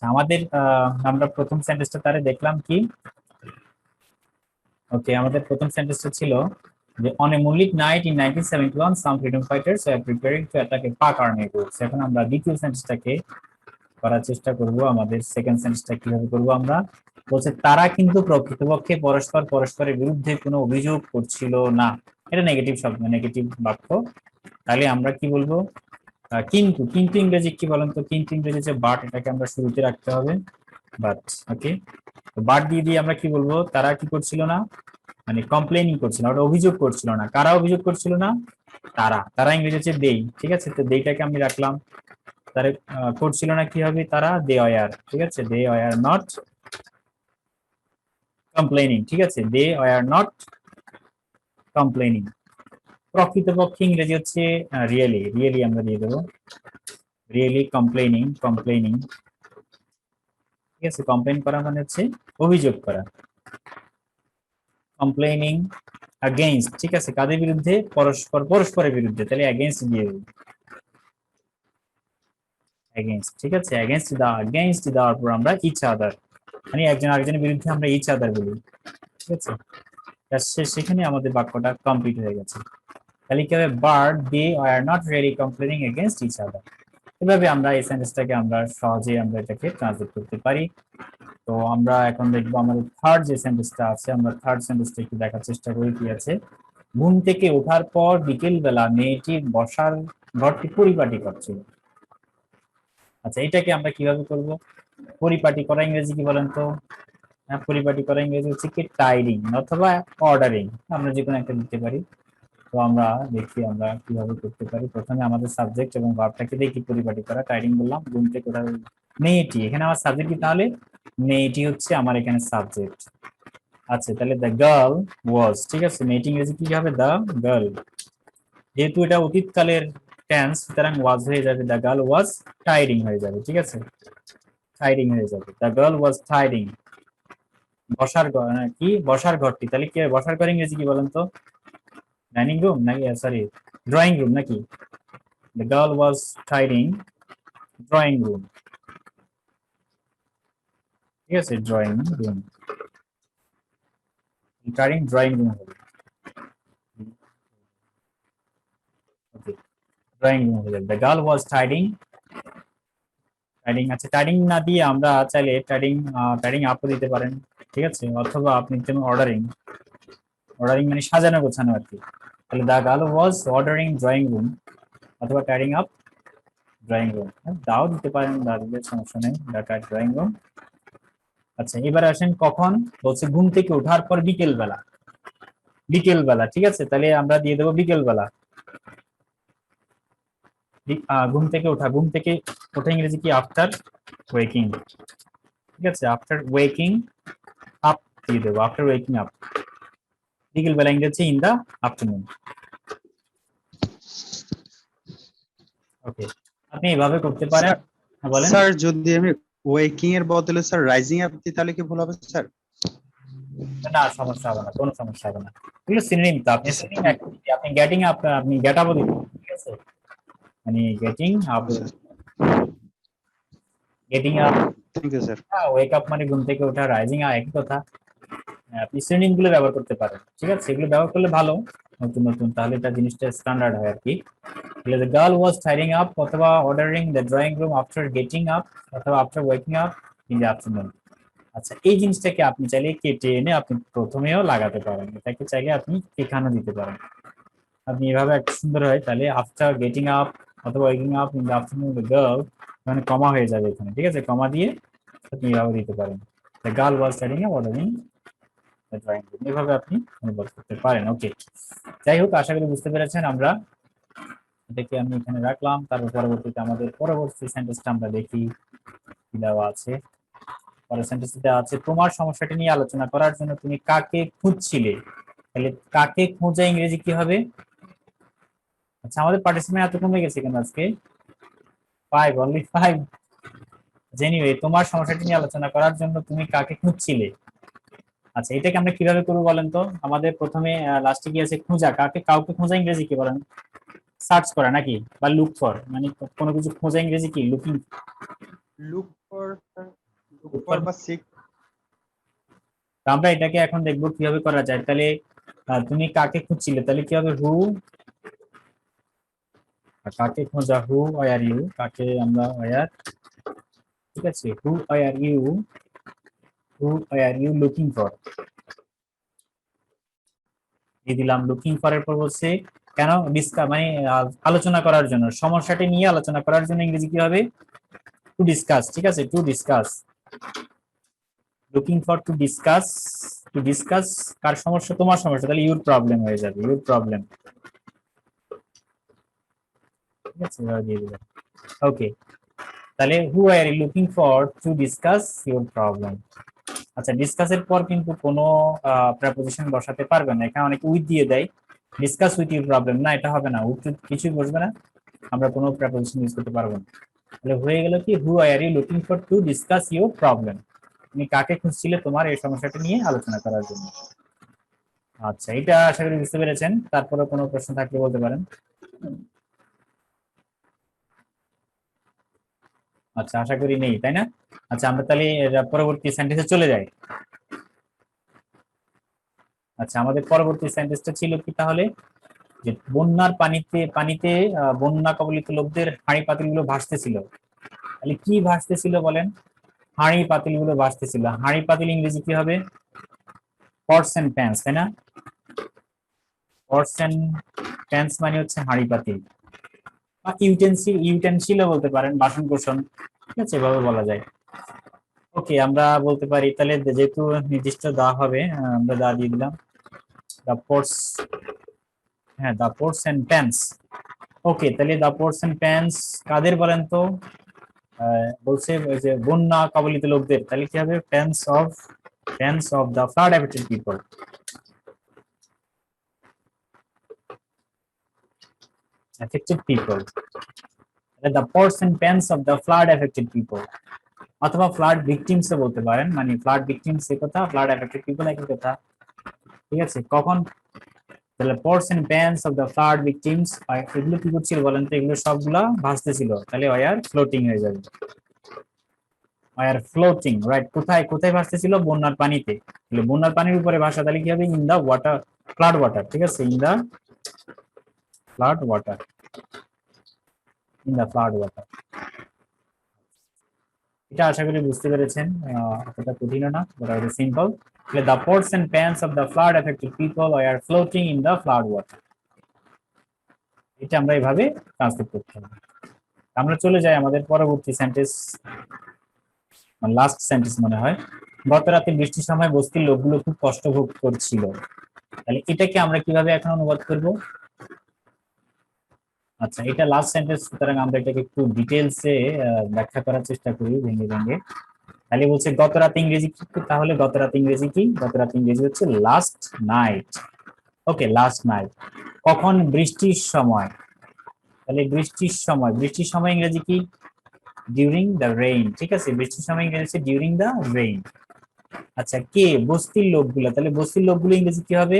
আমাদের আমরা প্রথম সেন্টেন্সটা তারে দেখলাম কি। ওকে, আমাদের প্রথম সেন্টেন্সটা ছিল যে on a moonlit night in 1971 some freedom fighters were preparing to attack a Pak army group. এখন আমরা দ্বিতীয় সেন্টেন্সটাকে করার চেষ্টা করব। আমাদের সেকেন্ড সেন্টেন্সটা কিভাবে করব আমরা, বলছে তারা কিন্তু প্রকৃতপক্ষে পরস্পর পরস্পরের বিরুদ্ধে কোনো অভিযোগ করছিল না। এটা নেগেটিভ শব্দ, নেগেটিভ বাক্য। তাহলে আমরা কি বলবো, কিন্তু। কিন্তু ইংরেজি কি বলেন তো? কিন্তু ইংরেজি যে বাট, এটাকে আমরা শুরুতে রাখতে হবে, বাট। ওকে, বাট দিয়ে দিয়ে আমরা কি বলবো, তারা কি করছিল না, মানে কমপ্লেনিং করছিল না, ওটা অভিযোগ করছিল না। কারা অভিযোগ করছিল না? তারা। তারা ইংরেজি হচ্ছে দেই, ঠিক আছে? তো দেইটাকে আমি রাখলাম। তারা করছিল না কি হবে, তারা দে ওয়ার, ঠিক আছে? দে ওয়ার নট কমপ্লেনিং, ঠিক আছে? They were not complaining. প্রকৃতপক্ষে ইংরেজি হচ্ছে রিয়েলি, রিয়েলি আমরা দিয়ে দেবো, রিয়েলি কমপ্লেনিং, কমপ্লেনিং, ঠিক আছে? কমপ্লেন করা মানে হচ্ছে অভিযোগ করা। কমপ্লেনিং अगेंस्ट, ঠিক আছে? কাদের বিরুদ্ধে? পরস্পর পরস্পরের বিরুদ্ধে, তাহলে अगेंस्ट দিয়ে দেবো, अगेंस्ट, ঠিক আছে? अगेंस्ट দেওয়ার পর আমরা ইচ আদার, মানে একজন আরেকজনের বিরুদ্ধে আমরা ইচ আদার বলি, ঠিক আছে? সেখানে আমাদের বাক্যটা কমপ্লিট হয়ে গেছে। তাহলে কি হবে, but they are not really complaining against each other. এভাবে আমরা এই সেন্টেন্সটাকে আমরা সহজে আমরা এটাকে ট্রান্সলেট করতে পারি। তো আমরা এখন দেখবো আমাদের থার্ড যে সেন্টেন্সটা আছে, আমরা থার্ড সেন্টেন্সটা একটু দেখার চেষ্টা করি কি আছে। ঘুম থেকে ওঠার পর বিকেল বেলা মেয়েটি বসার ঘরটি পরিপাটি করছিল। আচ্ছা, এটাকে আমরা কিভাবে করব? পরিপাটি করা ইংরেজি কি বলেন তো? হ্যাঁ, পরিপাটি করা ইংরেজি হচ্ছে কি টাইডিং অথবা অর্ডারিং, আমরা যে কোনো একটা দিতে পারি। তো আমরা দেখি আমরা কিভাবে করতে পারি। প্রথমে আমাদের সাবজেক্ট এবং ভার্বটাকে দেখি। পরিপাটি করা, টাইডিং বললাম, ঘুম থেকে ওঠার। মেয়েটি, এখানে আমার সাবজেক্ট কি তাহলে? মেয়েটি হচ্ছে আমার এখানে সাবজেক্ট। আচ্ছা, তাহলে দ্য গার্ল ওয়াজ, ঠিক আছে? মেয়েটি ইংরেজি কি হবে? The girl. যেহেতু এটা অতীতকালের টেন্স, সুতরাং ওয়াজ হয়ে যাবে, দ্য গার্ল ওয়াজ টাইডিং হয়ে যাবে, ঠিক আছে? টাইডিং হয়ে যাবে, দ্য গার্ল ওয়াজ টাইডিং। বসার ঘর কি? বসার ঘরটি, তাহলে কি বসার ঘর ইংরেজি কি বলেন তো? ডাইনিং রুম নাকি, সরি, ড্রয়িং রুম নাকি? The girl was tidying drawing room, ঠিক আছে? Drawing room, tidying drawing room হবে। ওকে, ড্রয়িং রুম হয়ে যাবে, দ্য গার্ল ওয়াজ টাইডিং। টাইডিং, আচ্ছা, টাইডিং না দিয়ে আমরা চাইলে টাইডিং টাইডিং আপও দিতে পারেন, ঠিক আছে? অথবা আপনি যেমন অর্ডারিং, অর্ডারিং মানে সাজানো গোছানো আর কি। তাহলে the girl was ordering drawing room অথবা টাইডিং আপ ড্রয়িং রুম, দাও দিতে পারেন, দা দিলে সমস্যা নেই, দ্য ড্রয়িং রুম। আচ্ছা, এবারে আসেন কখন। বলছে ঘুম থেকে ওঠার পর বিকেল বেলা, বিকেল বেলা, ঠিক আছে? তাহলে আমরা দিয়ে দেবো বিকেল বেলা। ঘুম থেকে ওঠা, ঘুম থেকে ওঠা ইংরেজি কি? আফটার ওয়েকিং, ঠিক আছে? আফটার ওয়েকিং আপ দিয়ে দেবো, আফটার ওয়েকিং আপ। বিকেল বেলা ইংরেজি ইন দা আফটারনুন। ওকে, আপনি এভাবে করতে পারেন। হ্যাঁ, বলেন। স্যার যদি আমি ওয়েকিং এর বদলে স্যার রাইজিং আপ দিই তাহলে কি ভুল হবে স্যার? না, সমস্যা হবে না, কোনো সমস্যা হবে না। এগুলো সিনোনিম তো, আপনি জি স্যার, সিনোনিম অ্যাক্টিভিটি, আপনি গেটিং আপ, আপনি গেট আপও দিতে পারেন, ঠিক আছে? মানে getting up, getting up, thank you sir. Wake up মানে ঘুম থেকে ওঠা, রাইজিং আপ একই কথা। আপনি সিনোনিম গুলো ব্যবহার করতে পারেন, ঠিক আছে? এগুলো ব্যবহার করলে ভালো, নতুন নতুন, তাহলে এটা জিনিসটা স্ট্যান্ডার্ড হয় আর কি। তাহলে the girl was tidying up অথবা ordering the drawing room after getting up অথবা after waking up in the afternoon. আচ্ছা, এই জিনিসটাকে আপনি চাইলে কেটে এনে আপনি প্রথমেও লাগাতে পারেন, এটাকে চাইলে আপনি এখানেও দিতে পারেন। আপনি এভাবে একটা সুন্দর হয়, তাহলে আফটার গেটিং আপ অথবা waking up in the afternoon the girl, মানে কমা হয়ে যাবে এখানে, ঠিক আছে? কমা দিয়ে আপনি এভাবে দিতে পারেন, the girl was tidying up ordering the drawing room, এভাবে আপনি অনুবাদ করতে পারেন। ওকে, যাই হোক, আশা করি বুঝতে পেরেছেন। আমরা এটাকে আমি এখানে রাখলাম, তারপর পরবর্তীতে আমাদের পরবর্তী সেন্টেন্সটা আমরা দেখি কি দেওয়া আছে। পরের সেন্টেন্সটা আছে, তোমার সমস্যাটি নিয়ে আলোচনা করার জন্য তুমি কাকে খুঁজছিলে। তাহলে কাকে খোঁজা ইংরেজি কি হবে? আচ্ছা, আমাদের পার্টিসিপেন্ট এত কমে গেছে কেন আজকে? 5, অনলি 5। এনিওয়ে, তোমার সমস্যাটি নিয়ে আলোচনা করার জন্য তুমি কাকে খুঁজছিলে। আচ্ছা, এটাকে আমরা কিভাবে করবো বলেন তো? আমাদের প্রথমে লাস্টে কি আছে? খোঁজা, কাকে, কাউকে খোঁজা ইংরেজি কি বলেন? সার্চ করা নাকি, বা লুক ফর, মানে কোনো কিছু খোঁজা ইংরেজি কি? লুকিং। লুক look for বা seek তো আমরা এটাকে এখন দেখবো কিভাবে করা যায়। তাহলে তুমি কাকে খুঁজছিলে, তাহলে কি হবে হু, কাকে খোঁজা হু আর ইউ, কাকে আমরা আর, ঠিক আছে, who are you, who are you looking for, দিয়ে দিলাম লুকিং ফর। এর পর বলছে কেন মানে আলোচনা করার জন্য, সমস্যাটি নিয়ে আলোচনা করার জন্য ইংরেজি কি হবে, টু ডিসকাস, ঠিক আছে, to discuss, looking for to discuss, to discuss কার সমস্যা, তোমার সমস্যা, তাহলে ইউর প্রবলেম হয়ে যাবে, ইউর প্রবলেম, ঠিক আছে, এবার দিয়ে দিলাম ওকে। তাহলে who are you looking for to discuss your problem. আচ্ছা, ডিসকাসের পর কিন্তু কোনো প্রেপোজিশন বসাতে পারবে না, এখানে অনেকে উইথ দিয়ে দেয়, ডিসকাস উইথ ইউর প্রবলেম, না এটা হবে না, উইথ কিছুই বসবে না, আমরা কোনো প্রেপোজিশন ইউজ করতে পারবো না। তাহলে হয়ে গেল কি who are you looking for to discuss your problem, তুমি কাকে খুঁজছিলে তোমার এই সমস্যাটা নিয়ে আলোচনা করার জন্য। আচ্ছা, এটা আশা করি বুঝতে পেরেছেন, তারপরে কোনো প্রশ্ন থাকলে বলতে পারেন। আচ্ছা, আশা করি নেই, তাই না? আচ্ছা, আমরা তাহলে পরবর্তী সেন্টেন্সে চলে যাই। আচ্ছা, আমাদের পরবর্তী সেন্টেন্সটা ছিল কি তাহলে, যে বন্যার পানিতে পানিতে বন্যা কবলিত লোকদের হাঁড়ি পাতিলগুলো ভাসতেছিল। তাহলে কি ভাসতেছিল বলেন, হাঁড়ি পাতিলগুলো ভাসতেছিল। হাঁড়ি পাতিল ইংরেজি কি হবে, পটস এন্ড প্যান্স, তাই না? পটস এন্ড প্যান্স মানে হচ্ছে হাঁড়ি পাতিল, বা ইউটেন্সিলও বলতে পারেন, বাসন কোসন, ঠিক আছে, এভাবে বলা যায়। ওকে, আমরা বলতে পারি তাহলে যেহেতু নির্দিষ্ট দেওয়া হবে, আমরা দা দিয়ে দিলাম দা পোর্টস, হ্যাঁ দা পোর্টস এন্ড প্যান্স। ওকে, তাহলে দা পোর্টস এন্ড প্যান্স কাদের বলেন তো, বলছে ওই যে বন্যা কবলিত লোকদের, তাহলে কি হবে, pans of the flood affected people, affected people, the pots and pans of the flood affected people, অথবা ফ্লাড ভিকটিমস বলতে পারেন, মানে ফ্লাড ভিকটিমস এই কথা, ফ্লাড অ্যাফেক্টেড পিপল একই কথা, ঠিক আছে। কখন, তাহলে pots and pans of the flood victims, এগুলো কি করছিল বলেন তো, এগুলো সবগুলা ভাসতেছিল, তাহলে ওয়ার ফ্লোটিং হয়ে যাবে, ওয়ার ফ্লোটিং, রাইট। কোথায় কোথায় ভাসতেছিল, বন্যার পানিতে, তাহলে বন্যার পানির উপরে ভাসা, তাহলে কি হবে, in the water, flood water, ঠিক আছে, in the flood water, in the flood water. এটা আশা করি বুঝতে পেরেছেন, অতটা কঠিনও না, বরাবর সিম্পল। তাহলে the pots and pans of the flood affected people are floating in the flood water, এটা আমরা এইভাবে ট্রান্সলেট করতে হবে। আমরা চলে যাই আমাদের পরবর্তী সেন্টেন্স, লাস্ট সেন্টেন্স মনে হয়, গত রাতে বৃষ্টির সময় বস্তির লোকগুলো খুব কষ্ট ভোগ করছিল। তাহলে এটাকে আমরা কিভাবে এখন অনুবাদ করব? আচ্ছা, এটা লাস্ট সেন্টেন্স, সুতরাং আমরা এটাকে একটু ডিটেলসে ব্যাখ্যা করার চেষ্টা করি ভেঙে ভেঙে। তাহলে বলছে গত রাত ইংরেজি কি, তাহলে গত রাত ইংরেজি কি, গত রাত ইংরেজি হচ্ছে লাস্ট নাইট। ওকে, লাস্ট নাইট। কখন, বৃষ্টির সময়, তাহলে বৃষ্টির সময়, বৃষ্টির সময় ইংরেজি কি, ডিউরিং দ্য রেইন, ঠিক আছে, বৃষ্টির সময় ইংরেজি হচ্ছে ডিউরিং দ্য রেইন। আচ্ছা, কে, বস্তির লোকগুলো, তাহলে বস্তির লোকগুলো ইংরেজি কি হবে,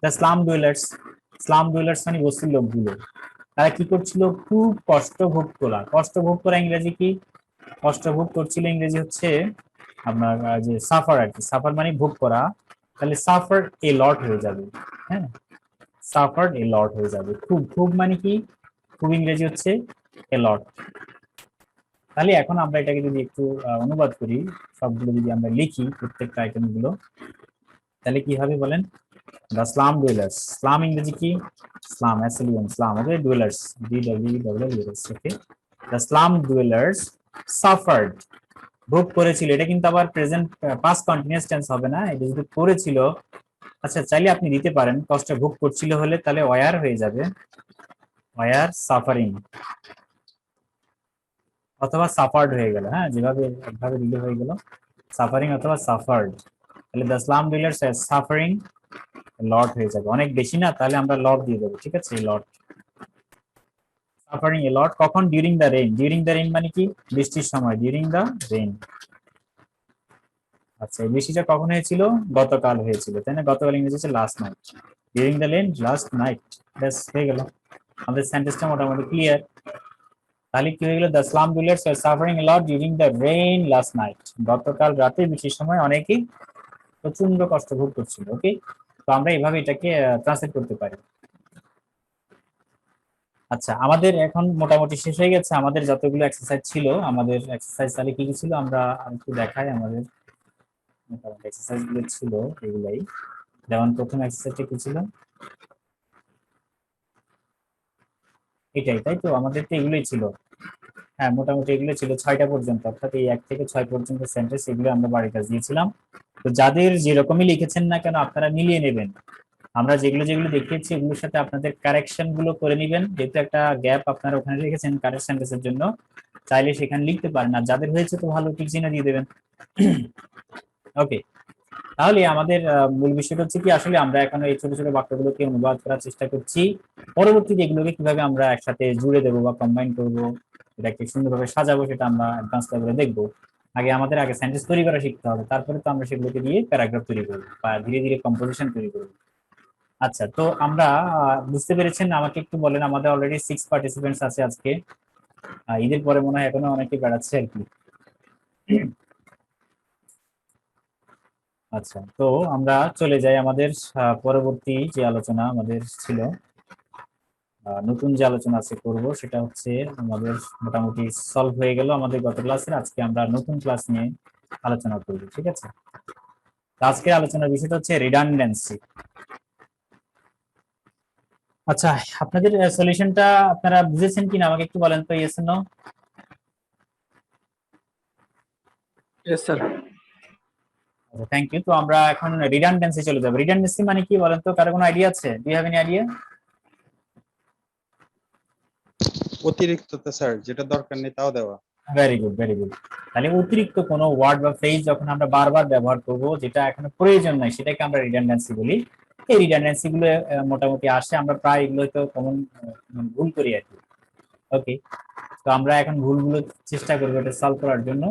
the slum dwellers, slum dwellers মানে বস্তির লোকগুলো। তারা কি করছিল, খুব কষ্ট ভোগ করা, কষ্ট ভোগ করা ইংরেজি কি, কষ্ট ভোগ করছিল ইংরেজি হচ্ছে আপনার যে সাফার আর কি, সাফার মানে ভোগ করা, তাহলে সাফার এ লট হয়ে যাবে, হ্যাঁ, সাফার এ লট হয়ে যাবে। খুব, খুব মানে কি, খুব ইংরেজি হচ্ছে এ লট। তাহলে এখন আমরা এটাকে যদি একটু অনুবাদ করি, সবগুলো যদি আমরা লিখি প্রত্যেকটা আইটেম গুলো, তাহলে কি হবে বলেন, দ্য স্লাম ডুয়েলার্স, স্লাম ইংরেজি কি, slum, SLEM, slum, okay, dwellers, DWWS, okay, the slum dwellers suffered, ভোগ করেছিল, এটা কিন্তু আবার প্রেজেন্ট পাস্ট কন্টিনিউয়াস টেন্স হবে না, এটা যদি করেছিল, আচ্ছা চাইলে আপনি দিতে পারেন, কষ্ট ভোগ করছিল হলে তাহলে ওয়ার হয়ে যাবে, ওয়ার সাফারিং, অথবা সাফার্ড হয়ে গেল, হ্যাঁ, যেভাবে একভাবে দিলে হয়ে গেল, সাফারিং অথবা সাফার্ড। তাহলে the slum dwellers are suffering lot হয়ে যাবে, অনেক বেশি না, তাহলে আমরা লট দিয়ে দেবো, ঠিক আছে, লট, সাফারিং এ লট। কখন, during the rain, during the rain মানে কি, বৃষ্টির সময়, ডিউরিং দ্য রেইন। আচ্ছা, এই বৃষ্টিটা কখন হয়েছিল, গতকাল হয়েছিল, তাই না, গতকাল ইংরেজি হচ্ছে last night, during the rain last night, ব্যাস হয়ে গেল, আমাদের সেন্টেন্সটা মোটামুটি ক্লিয়ার। তাহলে কি হয়ে গেল, the slum dwellers are suffering a lot during the rain last night. গতকাল রাতে বৃষ্টির সময় অনেকেই প্রচন্ড কষ্ট ভোগ করছিল। ওকে, তো আমরা এইভাবে এটাকে ট্রান্সলেট করতে পারি। আচ্ছা, আমাদের এখন মোটামুটি শেষ হয়ে গেছে আমাদের যতগুলো এক্সারসাইজ ছিল। আমাদের এক্সারসাইজ তাহলে কি কি ছিল আমরা একটু দেখাই। আমাদের মোটামুটি এক্সারসাইজ গুলো ছিল এগুলাই। যেমন প্রথম এক্সারসাইজটা কি ছিল, এটাই, তাই তো? আমাদের তো এগুলোই ছিল। হ্যাঁ, মোটামুটি এগুলো ছিল 6টা পর্যন্ত, অর্থাৎ এই 1 থেকে 6 পর্যন্ত সেন্টেন্স, এগুলো আমরা বাড়ির কাজ দিয়েছিলাম। তো যাদের যেরকমই লিখেছেন না কেন আপনারা মিলিয়ে নেবেন। আমরা যেগুলো যেগুলো দেখিয়েছি এগুলোর সাথে আপনাদের কারেকশন গুলো করে নেবেন, যেহেতু একটা গ্যাপ আপনারা ওখানে রেখেছেন কারেক্ট সেন্টেন্সের জন্য, চাইলে সেখানে লিখতে পারেন। আর যাদের হয়েছে তো ভালো, টিক চিহ্ন দিয়ে দেবেন। ওকে, তাহলে আমাদের মূল বিষয়টা হচ্ছে কি, আসলে আমরা এখন এই ছোট ছোট বাক্যগুলোকে অনুবাদ করার চেষ্টা করছি। পরবর্তীতে এগুলোকে কিভাবে আমরা একসাথে জুড়ে দেবো বা কম্বাইন করবো, এটাকে সুন্দরভাবে সাজাবো, সেটা আমরা অ্যাডভান্স লেভেলে দেখবো। আগে সেন্টেন্স তৈরি করা শিখতে হবে, তারপরে তো আমরা সেগুলোকে দিয়ে প্যারাগ্রাফ তৈরি করবো বা ধীরে ধীরে কম্পোজিশন তৈরি করবো। আচ্ছা, তো আমরা বুঝতে পেরেছেন? আমাকে একটু বলেন, আমাদের অলরেডি 6 পার্টিসিপেন্টস আছে আজকে। ঈদের পরে মনে হয় এখনো অনেকে বেড়াচ্ছে আর কি। আচ্ছা, তো আমরা চলে যাই আমাদের পরবর্তী যে আলোচনা আমাদের ছিল। নতুন যে আলোচনা আছে করব সেটা হচ্ছে আমাদের মোটামুটি সলভ হয়ে গেল আমাদের গত ক্লাসের। আজকে আমরা নতুন ক্লাস নিয়ে আলোচনা করব, ঠিক আছে? তো আজকের আলোচনার বিষয়টা হচ্ছে রিডান্ডেন্সি। আচ্ছা, আপনাদের সলিউশনটা আপনারা বুঝেছেন কিনা আমাকে একটু বলেন তো, yes no? Yes, sir. Thank you. তো আমরা এখন রিডান্ডেন্সি চলে যাবো। রিডান্ডেন্সি মানে কি বলেন তো, কারো কোনো আইডিয়া আছে? Do you have any idea? অতিরিক্ততা স্যার, যেটা দরকার নেই তাও দেওয়া। Very good, very good. তাহলে অতিরিক্ত কোনো ওয়ার্ড বা ফ্রেজ যখন আমরা বারবার ব্যবহার করব, যেটা এখানে প্রয়োজন নাই, সেটাকে আমরা রিডান্ডেন্সি বলি। এই রিডান্ডেন্সি গুলো মোটামুটি আসে, আমরা প্রায় এগুলো তো কমন ভুল করি আর কি। ওকে, তো আমরা এখন ভুলগুলো চেষ্টা করবো এটা সলভ করার জন্য।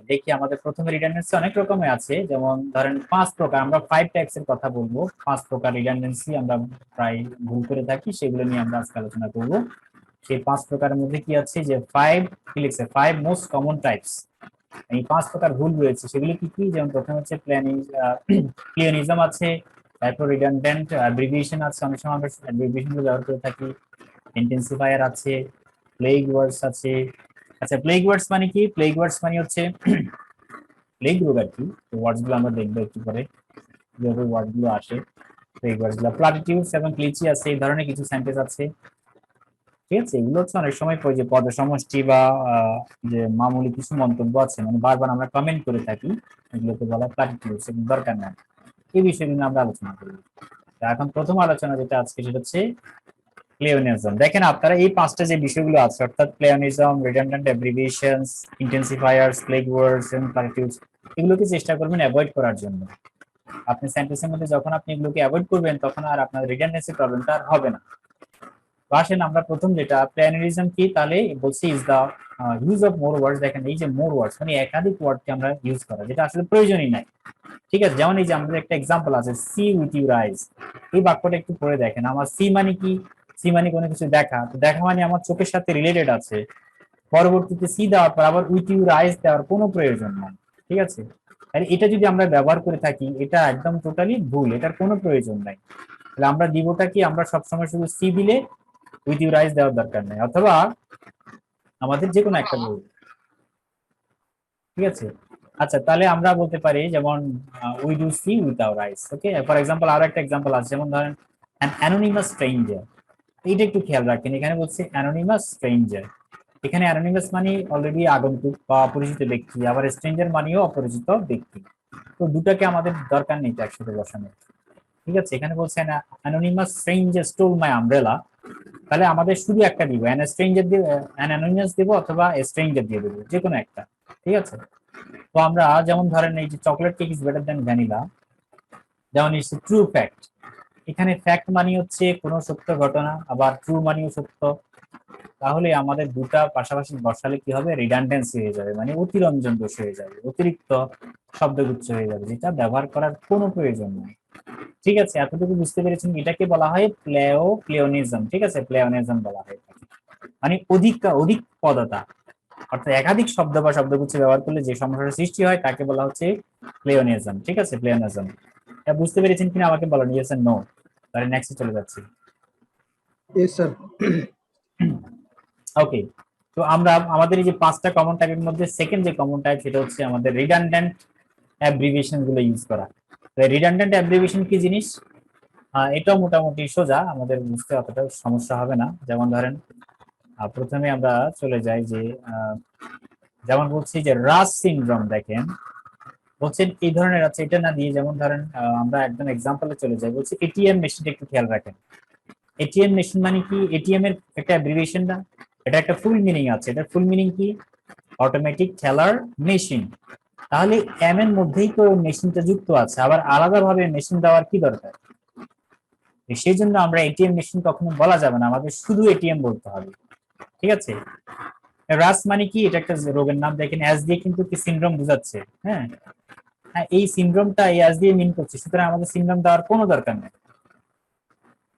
দেখি, আমাদের প্রথমে রিডান্ডেন্সি অনেক রকমের আছে। যেমন ধরেন 5 প্রকার, আমরা 5 টাইপস এর কথা বলবো। 5 প্রকার রিডান্ডেন্সি আমরা প্রায় ভুল করে থাকি, সেগুলো নিয়ে আমরা আজকে আলোচনা করবো। সেই 5 প্রকারের মধ্যে কি আছে, যে 5 কি লিখছে, 5 মোস্ট কমন টাইপস। এই 5 প্রকার ভুল রয়েছে, সেগুলি কি কি? যেমন প্রথমে হচ্ছে প্লেনিজম আছে, তারপর রিডান্ডেন্ট অ্যাব্রিভিয়েশন আছে, অনেক সময় আমরা অ্যাব্রিভিয়েশন গুলো ব্যবহার করে থাকি। ইন্টেন্সিফায়ার আছে, প্লেগ ওয়ার্ডস আছে। আচ্ছা, প্লেগ ওয়ার্ডস মানে কি? প্লেগ ওয়ার্ডস মানে হচ্ছে প্লেগ রোগ আর কি। তো ওয়ার্ডস গুলো আমরা দেখবো একটু পরে, কিভাবে ওয়ার্ড গুলো আসে। প্লেগ ওয়ার্ডস গুলো প্লাটিটিউডস এবং ক্লিচি আছে, এই ধরনের কিছু সেন্টেন্স আছে, ঠিক আছে? এগুলো হচ্ছে অনেক সময় যে পদ সমষ্টি বা যে মামুলি কিছু মন্তব্য আছে, মানে বারবার আমরা কমেন্ট করে থাকি, এগুলোকে বলা প্লাটিটিউডস, এগুলো দরকার নাই। এই বিষয়গুলো নিয়ে আমরা আলোচনা করব। এখন প্রথম আলোচনা যেটা আজকে, সেটা হচ্ছে প্লেওনিজম। দেখেন, আপনারা এই 5টা যে বিষয়গুলো আছে, অর্থাৎ প্লেওনিজম, রিডান্ডেন্ট অ্যাব্রিভিয়েশনস, ইন্টেন্সিফায়ার্স, প্লেগ ওয়ার্ডস এবং প্লাটিটিউডস, এগুলোকে চেষ্টা করবেন অ্যাভয়েড করার জন্য। আপনি সেন্টেন্সের মধ্যে যখন আপনি এগুলোকে অ্যাভয়েড করবেন, তখন আর আপনার রিডান্ডেন্সি প্রবলেমটা আর হবে না। তো আসেন আমরা প্রথম যেটা প্লেনারিজম কি, তাহলে বলছি is the use of more words. দেখেন, এই যে মোর ওয়ার্ডস মানে একাধিক ওয়ার্ডকে আমরা ইউজ করা, যেটা আসলে প্রয়োজনই নাই, ঠিক আছে? যেমন এই যে আমাদের একটা এক্সাম্পল আছে, সি উইথ ইউর আইজ। এই বাক্যটা একটু পড়ে দেখেন। আমার সি মানে কি? সি মানে কোনো কিছু দেখা, তো দেখা মানে আমার চোখের সাথে রিলেটেড আছে। পরবর্তীতে সি দেওয়ার পর আবার উইথ ইউর আইজ দেওয়ার কোনো প্রয়োজন নাই, ঠিক আছে? তাহলে এটা যদি আমরা ব্যবহার করে থাকি, এটা একদম টোটালি ভুল, এটার কোনো প্রয়োজন নাই। তাহলে আমরা দিবটা কি, আমরা সবসময় শুধু সি দিলে উইথ ইউর আইজ দেওয়ার দরকার নেই, অথবা আমাদের যে কোনো একটা বলবো, ঠিক আছে? আচ্ছা, তাহলে আমরা বলতে পারি যেমন we do C with our eyes. Okay, for example আরো একটা এক্সাম্পল আছে, যেমন ধরেন অ্যান অ্যানোনিমাস স্ট্রেঞ্জার। এইটা একটু খেয়াল রাখেন, এখানে বলছে অ্যানোনিমাস স্ট্রেঞ্জার। এখানে অ্যানোনিমাস মানে অলরেডি আগন্তুক বা অপরিচিত ব্যক্তি, আবার স্ট্রেঞ্জার মানেও অপরিচিত ব্যক্তি। তো দুটাকে আমাদের দরকার নেই তো একসাথে বসানো, ঠিক আছে? এখানে বলছে anonymous stranger stole my umbrella, তাহলে আমাদের শুধু একটা দিব, অ্যান স্ট্রেঞ্জার দিয়ে অ্যান অ্যানোনিমাস দিব, অথবা স্ট্রেঞ্জার দিয়ে দেবো, যে কোনো একটা, ঠিক আছে? তো আমরা যেমন ধরেন এই যে chocolate cake is better than vanilla, যেমন ইটস ট্রু ফ্যাক্ট। এখানে ফ্যাক্ট মানে হচ্ছে কোনো সত্য ঘটনা, আবার ট্রু মানেও সত্য। তাহলে আমাদের দুটা পাশাপাশি বসালে কি হবে, রিডান্ডেন্সি হয়ে যাবে, মানে অতিরঞ্জন দোষ হয়ে যাবে, অতিরিক্ত শব্দগুচ্ছ হয়ে যাবে, যেটা ব্যবহার করার কোনো প্রয়োজন নেই, ঠিক আছে? এতটুকু বুঝতে পেরেছেন? এটাকে বলা হয় প্লেওনিজম, ঠিক আছে? প্লেওনিজম বলা হয়। মানে অধিক পদতা, অর্থাৎ একাধিক শব্দ বা শব্দগুচ্ছ ব্যবহার করলে যে সমস্যার সৃষ্টি হয় তাকে বলা হচ্ছে প্লেওনিজম। ঠিক আছে, প্লেওনিজম। বুঝতে পেরেছেন কিনা আমাকে বলেন, ইয়েস এন্ড নো। তাহলে নেক্সটে চলে যাচ্ছি। Yes, sir. ওকে, তো আমরা আমাদের এই যে 5টা কমন টাইপের মধ্যে সেকেন্ড যে কমন টাইপ সেটা হচ্ছে আমাদের রিডান্ডেন্ট অ্যাব্রিভিয়েশন গুলো ইউজ করা। রিডান্ডেন্ট অ্যাব্রিভিয়েশন কি জিনিস? এটাও মোটামুটি সোজা, আমাদের বুঝতে অতটা সমস্যা হবে না। যেমন ধরেন প্রথমে আমরা চলে যাই যে যেমন বলছি যে রাস সিনড্রোম, দেখেন বলছেন এই ধরনের আছে, এটা না দিয়ে যেমন ধরেন আমরা একদম এক্সাম্পলে চলে যাই, বলছি এটিএম মেশিনটা একটু খেয়াল রাখেন। এটিএম মেশিন মানে কি? এটিএম এর একটা অ্যাব্রিভিয়েশন না, এটা একটা ফুল মিনিং আছে। এটার ফুল মিনিং কি? Automatic teller machine. তাহলে এম এর মধ্যেই তো মেশিনটা যুক্ত আছে, আবার আলাদাভাবে মেশিন দেওয়ার কি দরকার? সেই জন্য আমরা এটিএম মেশিন কখনো বলা যাবে না, আমাদের শুধু এটিএম বলতে হবে। ঠিক আছে, রাস মানে কি? এটা একটা রোগের নাম। দেখেন অ্যাজ দিয়ে কিন্তু কি সিনড্রোম বোঝাচ্ছে। হ্যাঁ, এই সিনড্রোমটা এই অ্যাজ দিয়ে মিন করছে, সুতরাং আমাদের সিনড্রোম দেওয়ার কোনো দরকার নেই।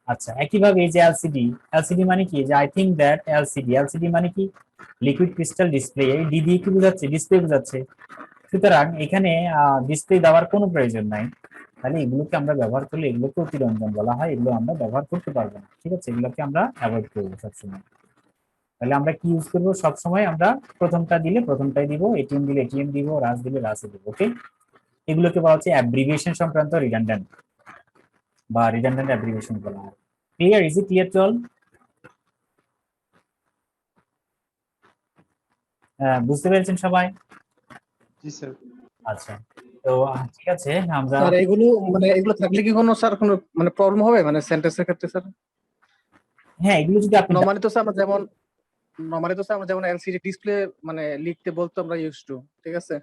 আচ্ছা, একইভাবে এই যে এলসিডি, এলসিডি মানে কি? যে I think that LCD, LCD মানে কি? Liquid crystal display. এই ডি দিয়ে কি বোঝাচ্ছে? ডিসপ্লে বোঝাচ্ছে। সুতরাং এখানে ডিসপ্লে দেওয়ার কোনো প্রয়োজন নাই। তাহলে এগুলোকে আমরা ব্যবহার করলে এগুলোকে অতিরঞ্জন বলা হয়, এগুলো আমরা ব্যবহার করতে পারবো না। ঠিক আছে, এগুলোকে আমরা অ্যাভয়েড করবো সবসময়। তাহলে আমরা কি ইউজ করবো সবসময়? আমরা প্রথমটা দিলে প্রথমটাই দিব, এটিএম দিলে এটিএম দিব, রাস দিলে রাসে দিব। ওকে, এগুলোকে বলা হচ্ছে অ্যাব্রিভিয়েশন সংক্রান্ত রিডান্ডেন্ট বা রিডান্ডেন্ট অ্যাব্রিভিয়েশন বলা হয়। Clear? Is it clear to all? বুঝতে পেরেছেন সবাই? জি স্যার। আচ্ছা, তো ঠিক আছে আমরা স্যার এগুলো মানে এগুলো থাকলে কি কোনো স্যার কোনো মানে প্রবলেম হবে মানে সেন্টেন্সের ক্ষেত্রে স্যার? হ্যাঁ, এগুলো যদি আপনি নরমালি তো স্যার আমরা যেমন এলসিডি ডিসপ্লে মানে লিখতে বলতো আমরা ইউজ টু, ঠিক আছে?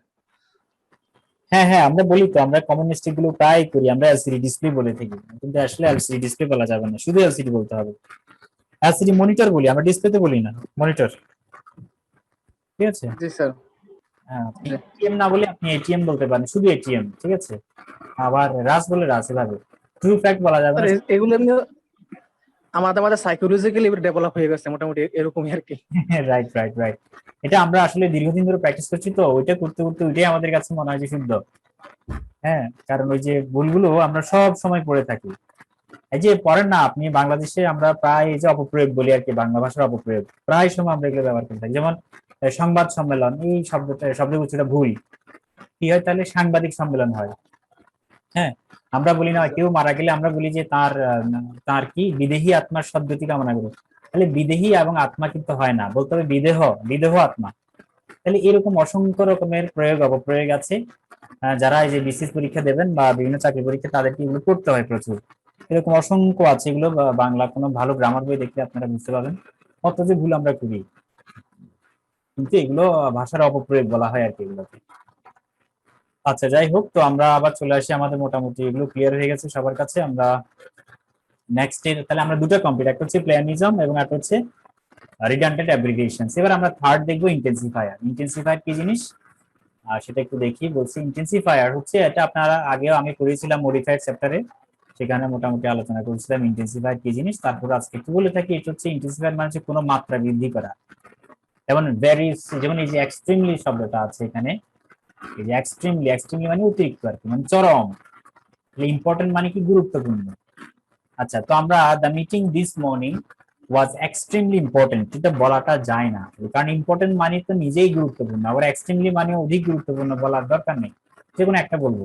হ্যাঁ হ্যাঁ, আমরা বলি তো, আমরা কমন মিস্টেক গুলো প্রায় করি, আমরা এলসিডি ডিসপ্লে বলে থাকি, কিন্তু আসলে এলসিডি ডিসপ্লে বলা যাবে না, শুধু এলসিডি বলতে হবে। এলসিডি মনিটর বলি আমরা, ডিসপ্লেতে বলি না, মনিটর। ঠিক আছে, জি স্যার। এটিএম না বলে আপনি এটিএম বলতে পারেন, শুধু এটিএম। ঠিক আছে, আবার রাস বলে রাস, এভাবে ট্রু ফ্যাক্ট বলা যাবে না। এগুলো এমনি আমাদের সাইকোলজিক্যালি ডেভেলপ হয়ে গেছে মোটামুটি এরকমই আর কি। রাইট রাইট রাইট, এটা আমরা আসলে দীর্ঘদিন ধরে প্র্যাকটিস করছি, তো ওইটা করতে করতে ওইটাই আমাদের কাছে মনে হয় যে শুদ্ধ। হ্যাঁ, কারণ ওই যে ভুলগুলো আমরা সব সময় পড়ে থাকি। এই যে পড়েন না আপনি, বাংলাদেশে আমরা প্রায় এই যে অপপ্রয়োগ বলি আর কি, বাংলা ভাষার অপপ্রয়োগ প্রায় সময় আমরা এগুলো ব্যবহার করে থাকি। যেমন সংবাদ সম্মেলন, এই শব্দগুচ্ছটা ভুল, কি হয় তাহলে? সাংবাদিক সম্মেলন হয়। হ্যাঁ, আমরা বলি না কেউ মারা গেলে আমরা বলি যে তার কি বিদেহী আত্মার সদ্গতি কামনা করি। তাহলে বিদেহী এবং আত্মা কিন্তু হয় না, বলতে হবে বিদেহ, বিদেহ আত্মা। তাহলে এরকম অসংখ্য রকমের প্রয়োগ অপপ্রয়োগ আছে। যারা এই যে বিসিএস পরীক্ষা দেবেন বা বিভিন্ন চাকরি পরীক্ষা, তাদেরকে এগুলো পড়তে হয় প্রচুর। এরকম অসংখ্য আছে, এগুলো বাংলা কোনো ভালো গ্রামার বই দেখলে আপনারা বুঝতে পারবেন কত যে ভুল আমরা করি, কিন্তু এগুলো ভাষার অপপ্রয়োগ বলা হয় আর কি এগুলোকে। আচ্ছা, যাই হোক, তো আমরা আবার চলে আসি, আমাদের মোটামুটি এগুলো ক্লিয়ার হয়ে গেছে সবার কাছে। আমরা নেক্সট এর তাহলে আমরা দুটো কমপ্লিট, একটা হচ্ছে প্লেয়ানিজম এবং একটা হচ্ছে রিডান্ডেন্ট অ্যাব্রিভিয়েশনস। এবার আমরা থার্ড দেখবো ইন্টেন্সিফায়ার। ইন্টেন্সিফায়ার কি জিনিস সেটা একটু দেখি। বলছি ইন্টেন্সিফায়ার হচ্ছে, এটা আপনারা আগেও আমি করেছিলাম মডিফাইড চ্যাপ্টারে, সেখানে মোটামুটি আলোচনা করেছিলাম ইন্টেন্সিফায়ার কি জিনিস। তারপর আজকে একটু বলে থাকি, এটা হচ্ছে ইন্টেন্সিফায়ার মানে হচ্ছে কোনো মাত্রা বৃদ্ধি করা। যেমন ভেরি, যেমন এই যে এক্সট্রিমলি শব্দটা আছে এখানে, এই যে এক্সট্রিমলি, এক্সট্রিমলি মানে অতিরিক্ত আর কি, মানে চরম। ইম্পর্টেন্ট মানে কি? গুরুত্বপূর্ণ। আচ্ছা, তো আমরা the meeting this morning was extremely important, এটা বলাটা যায় না, কারণ ইম্পর্টেন্ট মানে তো নিজেই গুরুত্বপূর্ণ, আবার এক্সট্রিমলি মানে অধিক গুরুত্বপূর্ণ বলার দরকার নেই, যে কোনো একটা বলবো।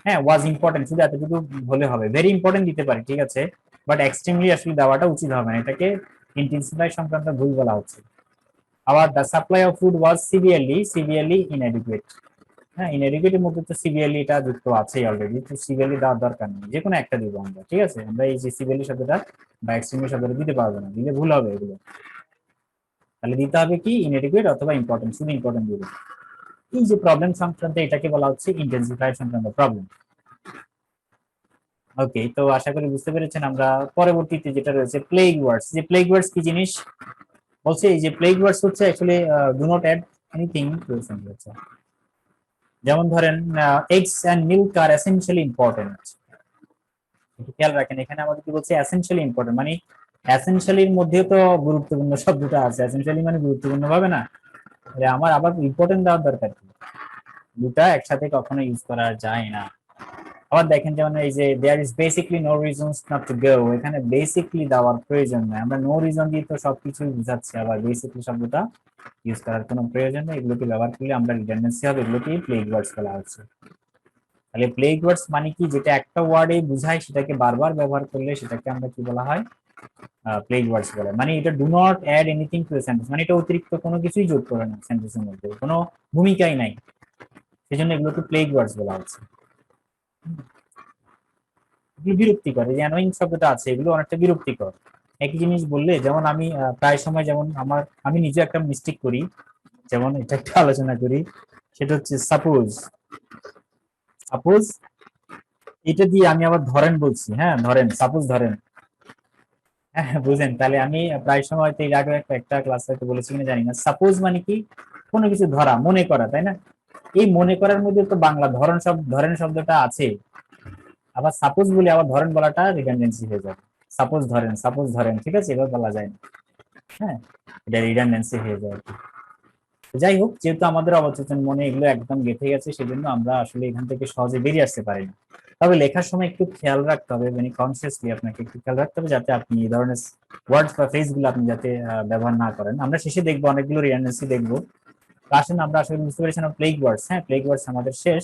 হ্যাঁ, ওয়াজ ইম্পর্টেন্ট শুধু এতটুকু হলে হবে, ভেরি ইম্পর্টেন্ট দিতে পারি, ঠিক আছে, বাট এক্সট্রিমলি আসলে দেওয়াটা উচিত হবে না, এটাকে ইন্টেন্সিফাই সংক্রান্ত ভুল বলা হচ্ছে। আবার the supply of food was severely inadequate. হ্যাঁ, ইনএডিকুয়েটের মধ্যে তো সিভিয়ারলি এটা যুক্ত আছেই অলরেডি, তো সিভিয়ারলি দেওয়ার দরকার নেই, যে কোনো একটা দিব আমরা। ঠিক আছে, আমরা এই যে সিভিয়ারলি শব্দটা বা এক্সট্রিমলি শব্দটা দিতে পারবো না, দিলে ভুল হবে এগুলো। তাহলে দিতে হবে কি? ইনএডিকুয়েট অথবা ইম্পর্টেন্ট, শুধু ইম্পর্টেন্ট দিব। এই যে প্রবলেম সংক্রান্ত, এটাকে বলা হচ্ছে ইন্টেন্সিফায়ার সংক্রান্ত প্রবলেম। ওকে, তো আশা করি বুঝতে পেরেছেন। আমরা পরবর্তীতে যেটা রয়েছে প্লেগ ওয়ার্ডস। যে প্লেগ ওয়ার্ডস কি জিনিস বলছে, এই যে প্লেগ ওয়ার্ডস হচ্ছে actually do not add anything to sentence. যেমন ধরেন eggs and milk are essentially important, খেয়াল রাখেন এখানে আমাদের কি বলছে? এসেনশিয়ালি ইম্পর্টেন্ট মানে এসেনশিয়ালির মধ্যেও তো গুরুত্বপূর্ণ শব্দটা আছে, এসেনশিয়ালি মানে গুরুত্বপূর্ণ ভাবে না, তাহলে আমার আবার ইম্পর্টেন্ট দেওয়ার দরকার কি? দুটা একসাথে কখনো ইউজ করা যায় না। আবার দেখেন যেমন এই যে there is basically no reasons not to go, এখানে বেসিকলি দেওয়ার প্রয়োজন নেই, আমরা নো রিজন দিয়ে তো সবকিছুই বুঝাচ্ছি, আবার বেসিকলি শব্দটা ইউজ করার কোনো প্রয়োজন নেই। এগুলোকে ব্যবহার করলে আমরা রিডান্ডেন্সি হবে, এগুলোকে প্লেগ ওয়ার্ডস বলা হচ্ছে। তাহলে প্লেগ ওয়ার্ডস মানে কি, যেটা একটা ওয়ার্ডে বুঝায় সেটাকে বারবার ব্যবহার করলে সেটাকে আমরা কি বলা হয়, প্লেগ ওয়ার্ডস বলে। মানে এটা do not add anything to sentence, মানে এটা অতিরিক্ত কোনো কিছুই যোগ করে না সেন্টেন্সের মধ্যে, কোনো ভূমিকাই নাই, সেজন্য এগুলোকে প্লেগ ওয়ার্ডস বলা হচ্ছে। এগুলো বিরক্তিকর, এই যে অ্যানোয়িং শব্দটা আছে এগুলো অনেকটা বিরক্তিকর। একই জিনিস বললে, যেমন আমি প্রায় সময়, যেমন আমি নিজে একটা মিস্টেক করি, যেমন এটা একটা আলোচনা করি, সেটা হচ্ছে সাপোজ। সাপোজ এটা দিয়ে আমি আবার ধরেন বলছি, হ্যাঁ ধরেন, সাপোজ ধরেন, হ্যাঁ বুঝেন। তাহলে আমি প্রায় সময় তো এর আগে একটা ক্লাসে হয়তো বলেছি কিনা জানি না, সাপোজ মানে কি, কোনো কিছু ধরা, মনে করা, তাই না? এই মনে করার মধ্যে তো বাংলা ধরেন শব্দটা আছে, আবার সাপোজ বলে আবার ধরেন বলাটা রিডান্ডেন্সি হয়ে যাবে। সাপোজ ধরেন, ঠিক আছে, এবার বলা যায় না, হ্যাঁ, এটা রিডান্ডেন্সি হয়ে যায় আর কি। যাই হোক, যেহেতু আমাদের অবচেতন মনে এগুলো একদম গেঁথে গেছে, সেজন্য আমরা আসলে এখান থেকে সহজে বেরিয়ে আসতে পারি না। তবে লেখার সময় একটু খেয়াল রাখতে হবে, মানে কনসিয়াসলি আপনাকে একটু খেয়াল রাখতে হবে, যাতে আপনি এই ধরনের ওয়ার্ডস বা ফ্রেজ গুলো আপনি যাতে ব্যবহার না করেন। আমরা শেষে দেখবো অনেকগুলো রিডান্ডেন্সি দেখবো। তো আসেন আমরা আসলে বুঝতে পেরেছি না প্লেগ ওয়ার্ডস, হ্যাঁ প্লেগ ওয়ার্ডস আমাদের শেষ।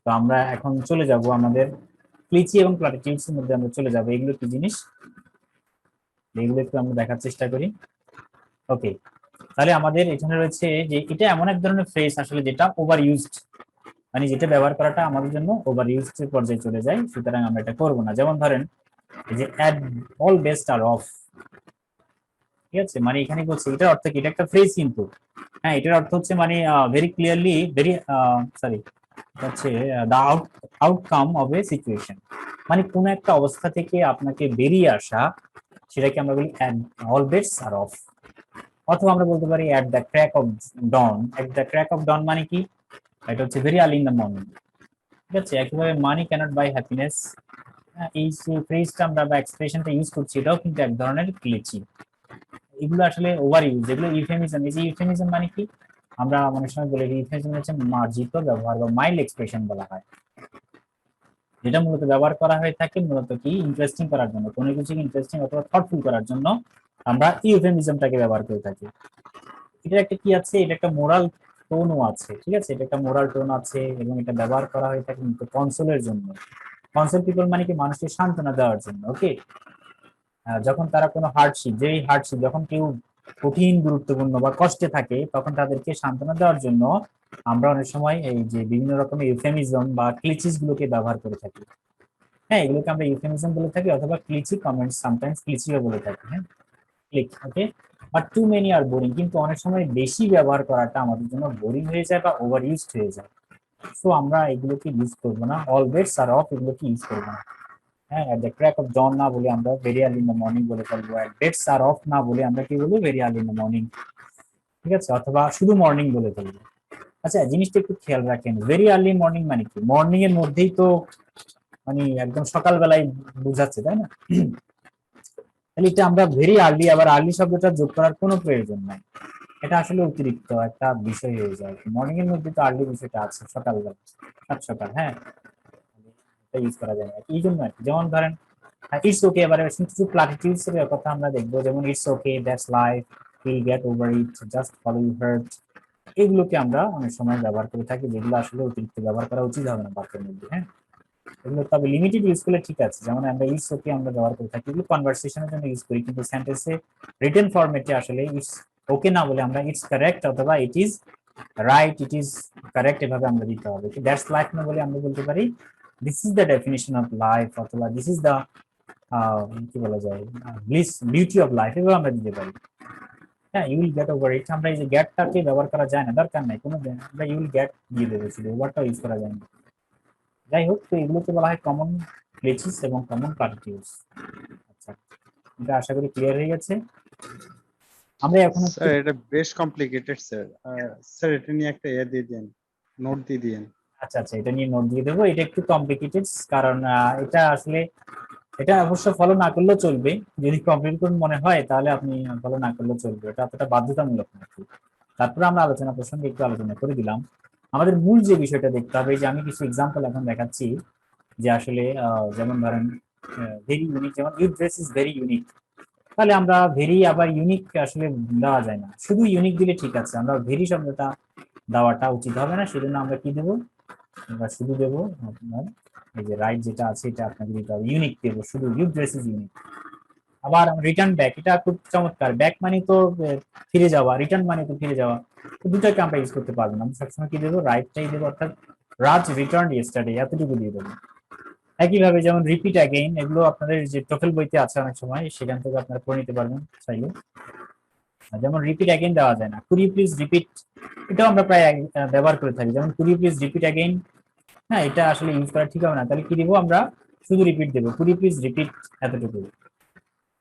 তো আমরা এখন চলে যাব আমাদের ক্লিচি এবং প্ল্যাটিটিউডস এর মধ্যে আমরা চলে যাব। এগুলো কি জিনিস, এগুলো একটু আমরা দেখার চেষ্টা করি। ওকে, তাহলে আমাদের এখানে রয়েছে যে এটা এমন এক ধরনের ফ্রেজ আসলে যেটা ওভার ইউজড, মানে যেটা ব্যবহার করাটা আমাদের জন্য ওভার ইউজড এর পর্যায়ে চলে যায়, সুতরাং আমরা এটা করব না। যেমন ধরেন এই যে at all best are of, ঠিক আছে, মানে এখানে বলছে এটার অর্থ কি, এটা একটা ফ্রেজ কিন্তু, হ্যাঁ এটার অর্থ হচ্ছে মানে ভেরি ক্লিয়ারলি, ভেরি সরি, হচ্ছে দা আউটকাম অফ এ সিচুয়েশন, মানে কোন একটা অবস্থা থেকে আপনাকে বেরিয়ে আসা, সেটাকে আমরা বলি অল বেটস আর অফ। অথবা আমরা বলতে পারি at the crack of dawn. At the crack of dawn মানে কি, এটা হচ্ছে very early in the morning, ঠিক আছে। একইভাবে মানি ক্যানট বাই হ্যাপিনেস, এই যে ফ্রেজটা আমরা বা এক্সপ্রেশনটা ইউজ করছি, এটাও কিন্তু এক ধরনের ক্লিচি। এগুলো আসলে ওভার ইউজ, এগুলো ইউফেমিজম। এই যে ইউফেমিজম মানে কি, আমরা অনেক সময় বলি ইউফেমিজম হচ্ছে মার্জিত ব্যবহার বা মাইল্ড এক্সপ্রেশন বলা হয়, যেটা মূলত ব্যবহার করা হয়ে থাকে মূলত কি ইন্টারেস্টিং করার জন্য, কোনো কিছু ইন্টারেস্টিং অথবা থটফুল করার জন্য আমরা ইউফেমিজমটাকে ব্যবহার করে থাকি। এটা একটা কি আছে, এটা একটা মোরাল টোনও আছে, ঠিক আছে, এটা একটা মোরাল টোন আছে, এবং এটা ব্যবহার করা হয়ে থাকে কিন্তু কনসোলের জন্য। কনসোল পিপল মানে কি, মানুষকে সান্ত্বনা দেওয়ার জন্য। ওকে, যখন তারা কোনো হার্ডশিপ, যেই হার্ডশিপ, যখন কেউ কঠিন গুরুত্বপূর্ণ বা কষ্টে থাকে, তখন তাদেরকে সান্ত্বনা দেওয়ার জন্য আমরা অনেক সময় এই যে বিভিন্ন রকমের ইউফেমিজম বা ক্লিচিস গুলোকে ব্যবহার করে থাকি। হ্যাঁ, এগুলোকে আমরা ইউফেমিজম বলে থাকি, অথবা ক্লিচি কমেন্টস, সামটাইমস ক্লিচিও বলে থাকি। হ্যাঁ, click, okay. But too many are boring, কিন্তু অনেক সময় বেশি ব্যবহার করাটা আমাদের জন্য বোরিং হয়ে যায় বা ওভার ইউজড হয়ে যায়। সো আমরা এগুলোকে ইউজ করবো না, অল বেটস আর অফ এগুলোকে ইউজ করবো না। হ্যাঁ, এট দ্য ক্র্যাক অফ ডন না বলে আমরা very early in the morning বলে ফেলবো, এট বেটস আর অফ না বলে আমরা কি বলবো, very early in the morning, ঠিক আছে, অথবা শুধু মর্নিং বলে ফেলবো। আচ্ছা, জিনিসটা একটু খেয়াল রাখেন, ভেরি আর্লি মর্নিং মানে কি, মর্নিং এর মধ্যেই তো মানে একদম সকালবেলায় বুঝাচ্ছে, তাই না? তাহলে এটা আমরা ভেরি আর্লি, আবার আর্লি শব্দটা যোগ করার কোনো প্রয়োজন নাই, এটা আসলে অতিরিক্ত একটা বিষয় হয়ে যায়। মর্নিং এর মধ্যে তো আর্লি বিষয়টা আছে, সকালবেলা, সাত সকাল, হ্যাঁ, এটা ইউজ করা যায় না এই জন্য আর কি। যেমন ধরেন ইটস ওকে, এবারে কিছু প্লাটিটিউডস এর কথা আমরা দেখবো, যেমন it's okay, that's life, will get over it, just follow you heart, এগুলোকে আমরা অনেক সময় ব্যবহার করে থাকি, যেগুলো আসলে অতিরিক্ত ব্যবহার করা উচিত হবে না বাক্যের মধ্যে। হ্যাঁ, এগুলো তবে লিমিটেড ইউজ করলে ঠিক আছে, যেমন আমরা ইটস ওকে আমরা ব্যবহার করে থাকি, এগুলো কনভারসেশনের জন্য ইউজ করি, কিন্তু সেন্টেন্সে রিটেন ফরম্যাটে আসলে ইটস ওকে না বলে আমরা ইটস কারেক্ট অথবা it is right, it is correct এভাবে আমরা দিতে হবে। দ্যাটস লাইফ না বলে আমরা বলতে পারি this is the definition of life, অথবা দিস ইজ দ্য কি বলা যায়, ব্লিস বিউটি অফ লাইফ, এভাবে আমরা দিতে পারি। হ্যাঁ, you will get over it, আমরা এই যে গেটটাকে ব্যবহার করা যায় না, দরকার নাই কোনো, আমরা ইউ উইল গেট দিয়ে দেবো, শুধু ওভারটা ইউজ করা যায় না। যাই হোক, তো এগুলোকে বলা হয় কমন ক্লেচিস এবং কমন পার্টিটিউডস। আচ্ছা, এটা আশা করি ক্লিয়ার হয়ে গেছে। আমরা এখন স্যার এটা বেশ কমপ্লিকেটেড স্যার, স্যার এটা নিয়ে একটা ইয়ে দিয়ে দেন, নোট দিয়ে দিন। আচ্ছা আচ্ছা, এটা নিয়ে নোট দিয়ে দেবো, এটা একটু কমপ্লিকেটেড, কারণ এটা আসলে এটা অবশ্য ফলো না করলেও চলবে, যদি কমপ্লিট করুন মনে হয় তাহলে আপনি ফলো না করলেও চলবে, এটা এতটা বাধ্যতামূলক না আর কি। তারপরে আমরা আলোচনা প্রসঙ্গে একটু আলোচনা করে দিলাম। আমাদের মূল যে বিষয়টা দেখতে হবে, যে আমি কিছু এক্সাম্পল এখন দেখাচ্ছি, যে আসলে যেমন ধরেন ভেরি ইউনিক, যেমন your dress is very unique, তাহলে আমরা ভেরি আবার ইউনিক আসলে দেওয়া যায় না, শুধু ইউনিক দিলে ঠিক আছে, আমরা ভেরি শব্দটা দেওয়াটা উচিত হবে না, সেজন্য আমরা কি দেবো, আমরা শুধু দেবো আপনার এই যে রাইট যেটা আছে এটা আপনাকে দিতে হবে, ইউনিক দেবো শুধু, ইউর ড্রেস ইজ ইউনিক। আবার রিটার্ন ব্যাক, এটা খুব চমৎকার, ব্যাক মানে তো ফিরে যাওয়া, রিটার্ন মানে তো ফিরে যাওয়া, তো দুটাকে আমরা ইউজ করতে পারবো না, আমরা সবসময় কি দেবো, রাইটটাই দেবো, অর্থাৎ রাজ রিটার্ন ইয়েস্টারডে, এতটুকু দিয়ে দেবো। একইভাবে যেমন রিপিট অ্যাগেইন, এগুলো আপনাদের যে টোফেল বইতে আছে অনেক সময়, সেখান থেকে আপনারা পড়ে নিতে পারবেন চাইলে। যেমন রিপিট অ্যাগেইন দেওয়া যায় না, কুড ইউ প্লিজ রিপিট, এটাও আমরা প্রায় ব্যবহার করে থাকি, যেমন could you please repeat again, হ্যাঁ এটা আসলে ইউজ করা ঠিক হবে না, তাহলে কি দিব আমরা, শুধু রিপিট দেবো, কুড ইউ প্লিজ রিপিট, এতটুকু।